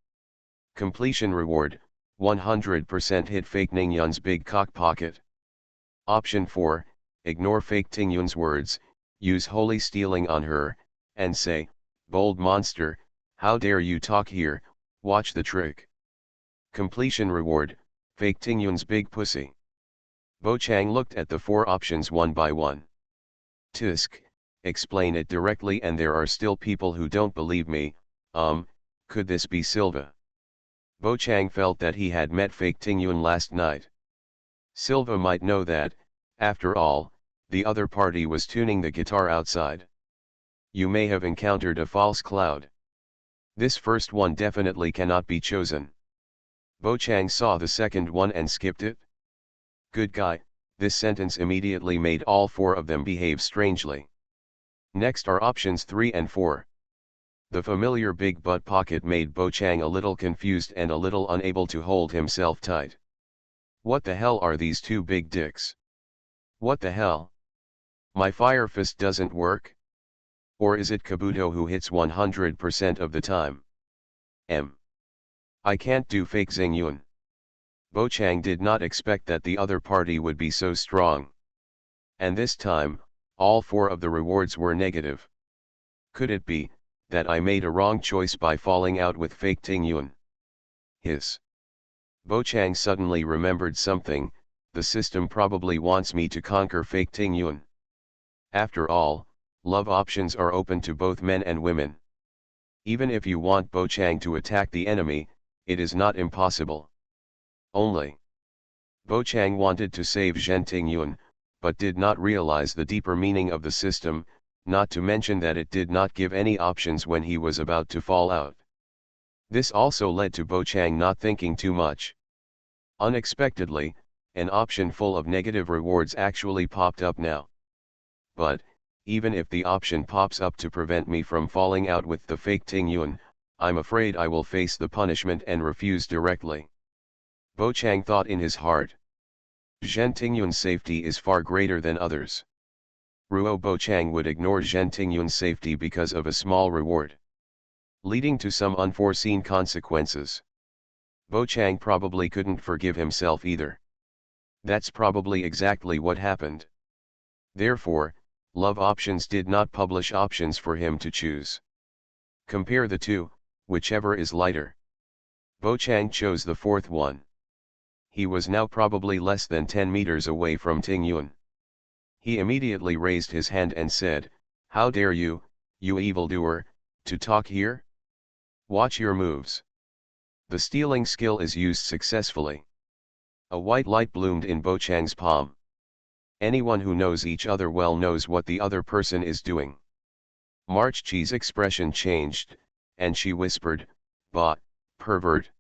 A: Completion reward, 100% hit fake Ningyun's big cock pocket. Option 4, ignore fake Tingyun's words, use holy stealing on her, and say, "Bold monster, how dare you talk here, watch the trick." Completion reward, fake Tingyun's big pussy. Bo Chang looked at the 4 options one by one. Tisk, explain it directly and there are still people who don't believe me. Could this be Silva? Bo Chang felt that he had met fake Tingyun last night. Silva might know that, after all, the other party was tuning the guitar outside. You may have encountered a false cloud. This first one definitely cannot be chosen. Bo Chang saw the second one and skipped it. Good guy, this sentence immediately made all 4 of them behave strangely. Next are options 3 and 4. The familiar big butt pocket made Bo Chang a little confused and a little unable to hold himself tight. What the hell are these 2 big dicks? What the hell? My fire fist doesn't work? Or is it Kabuto who hits 100% of the time? I can't do fake Xingyun. Bo Chang did not expect that the other party would be so strong. And this time, all 4 of the rewards were negative. Could it be that I made a wrong choice by falling out with fake Ting Yun? Hiss. Bo Chang suddenly remembered something. The system probably wants me to conquer fake Ting Yun. After all, love options are open to both men and women. Even if you want Bo Chang to attack the enemy, it is not impossible. Only Bo Chang wanted to save Zhen Tingyun, but did not realize the deeper meaning of the system, not to mention that it did not give any options when he was about to fall out. This also led to Bo Chang not thinking too much. Unexpectedly, an option full of negative rewards actually popped up now. But, even if the option pops up to prevent me from falling out with the fake Tingyun, I'm afraid I will face the punishment and refuse directly. Bo Chang thought in his heart. Zhen Tingyun's safety is far greater than others. Ruo Bo Chang would ignore Zhen Tingyun's safety because of a small reward, leading to some unforeseen consequences. Bo Chang probably couldn't forgive himself either. That's probably exactly what happened. Therefore, Love Options did not publish options for him to choose. Compare the two, whichever is lighter. Bo Chang chose the 4th one. He was now probably less than 10 meters away from Ting Yun. He immediately raised his hand and said, "How dare you, you evildoer, to talk here? Watch your moves." The stealing skill is used successfully. A white light bloomed in Bo Chang's palm. Anyone who knows each other well knows what the other person is doing. March Chi's expression changed, and she whispered, "Bah, pervert."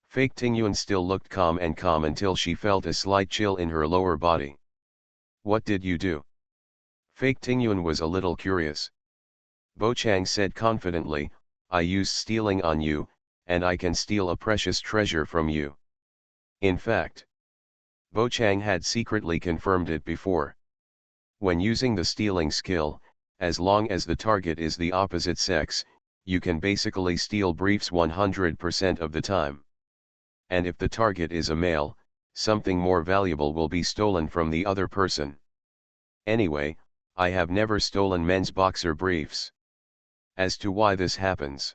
A: Fake Tingyun still looked calm until she felt a slight chill in her lower body. "What did you do?" Fake Tingyun was a little curious. Bo Chang said confidently, "I used stealing on you, and I can steal a precious treasure from you." In fact, Bo Chang had secretly confirmed it before. When using the stealing skill, as long as the target is the opposite sex, you can basically steal briefs 100% of the time. And if the target is a male, something more valuable will be stolen from the other person. Anyway, I have never stolen men's boxer briefs. As to why this happens,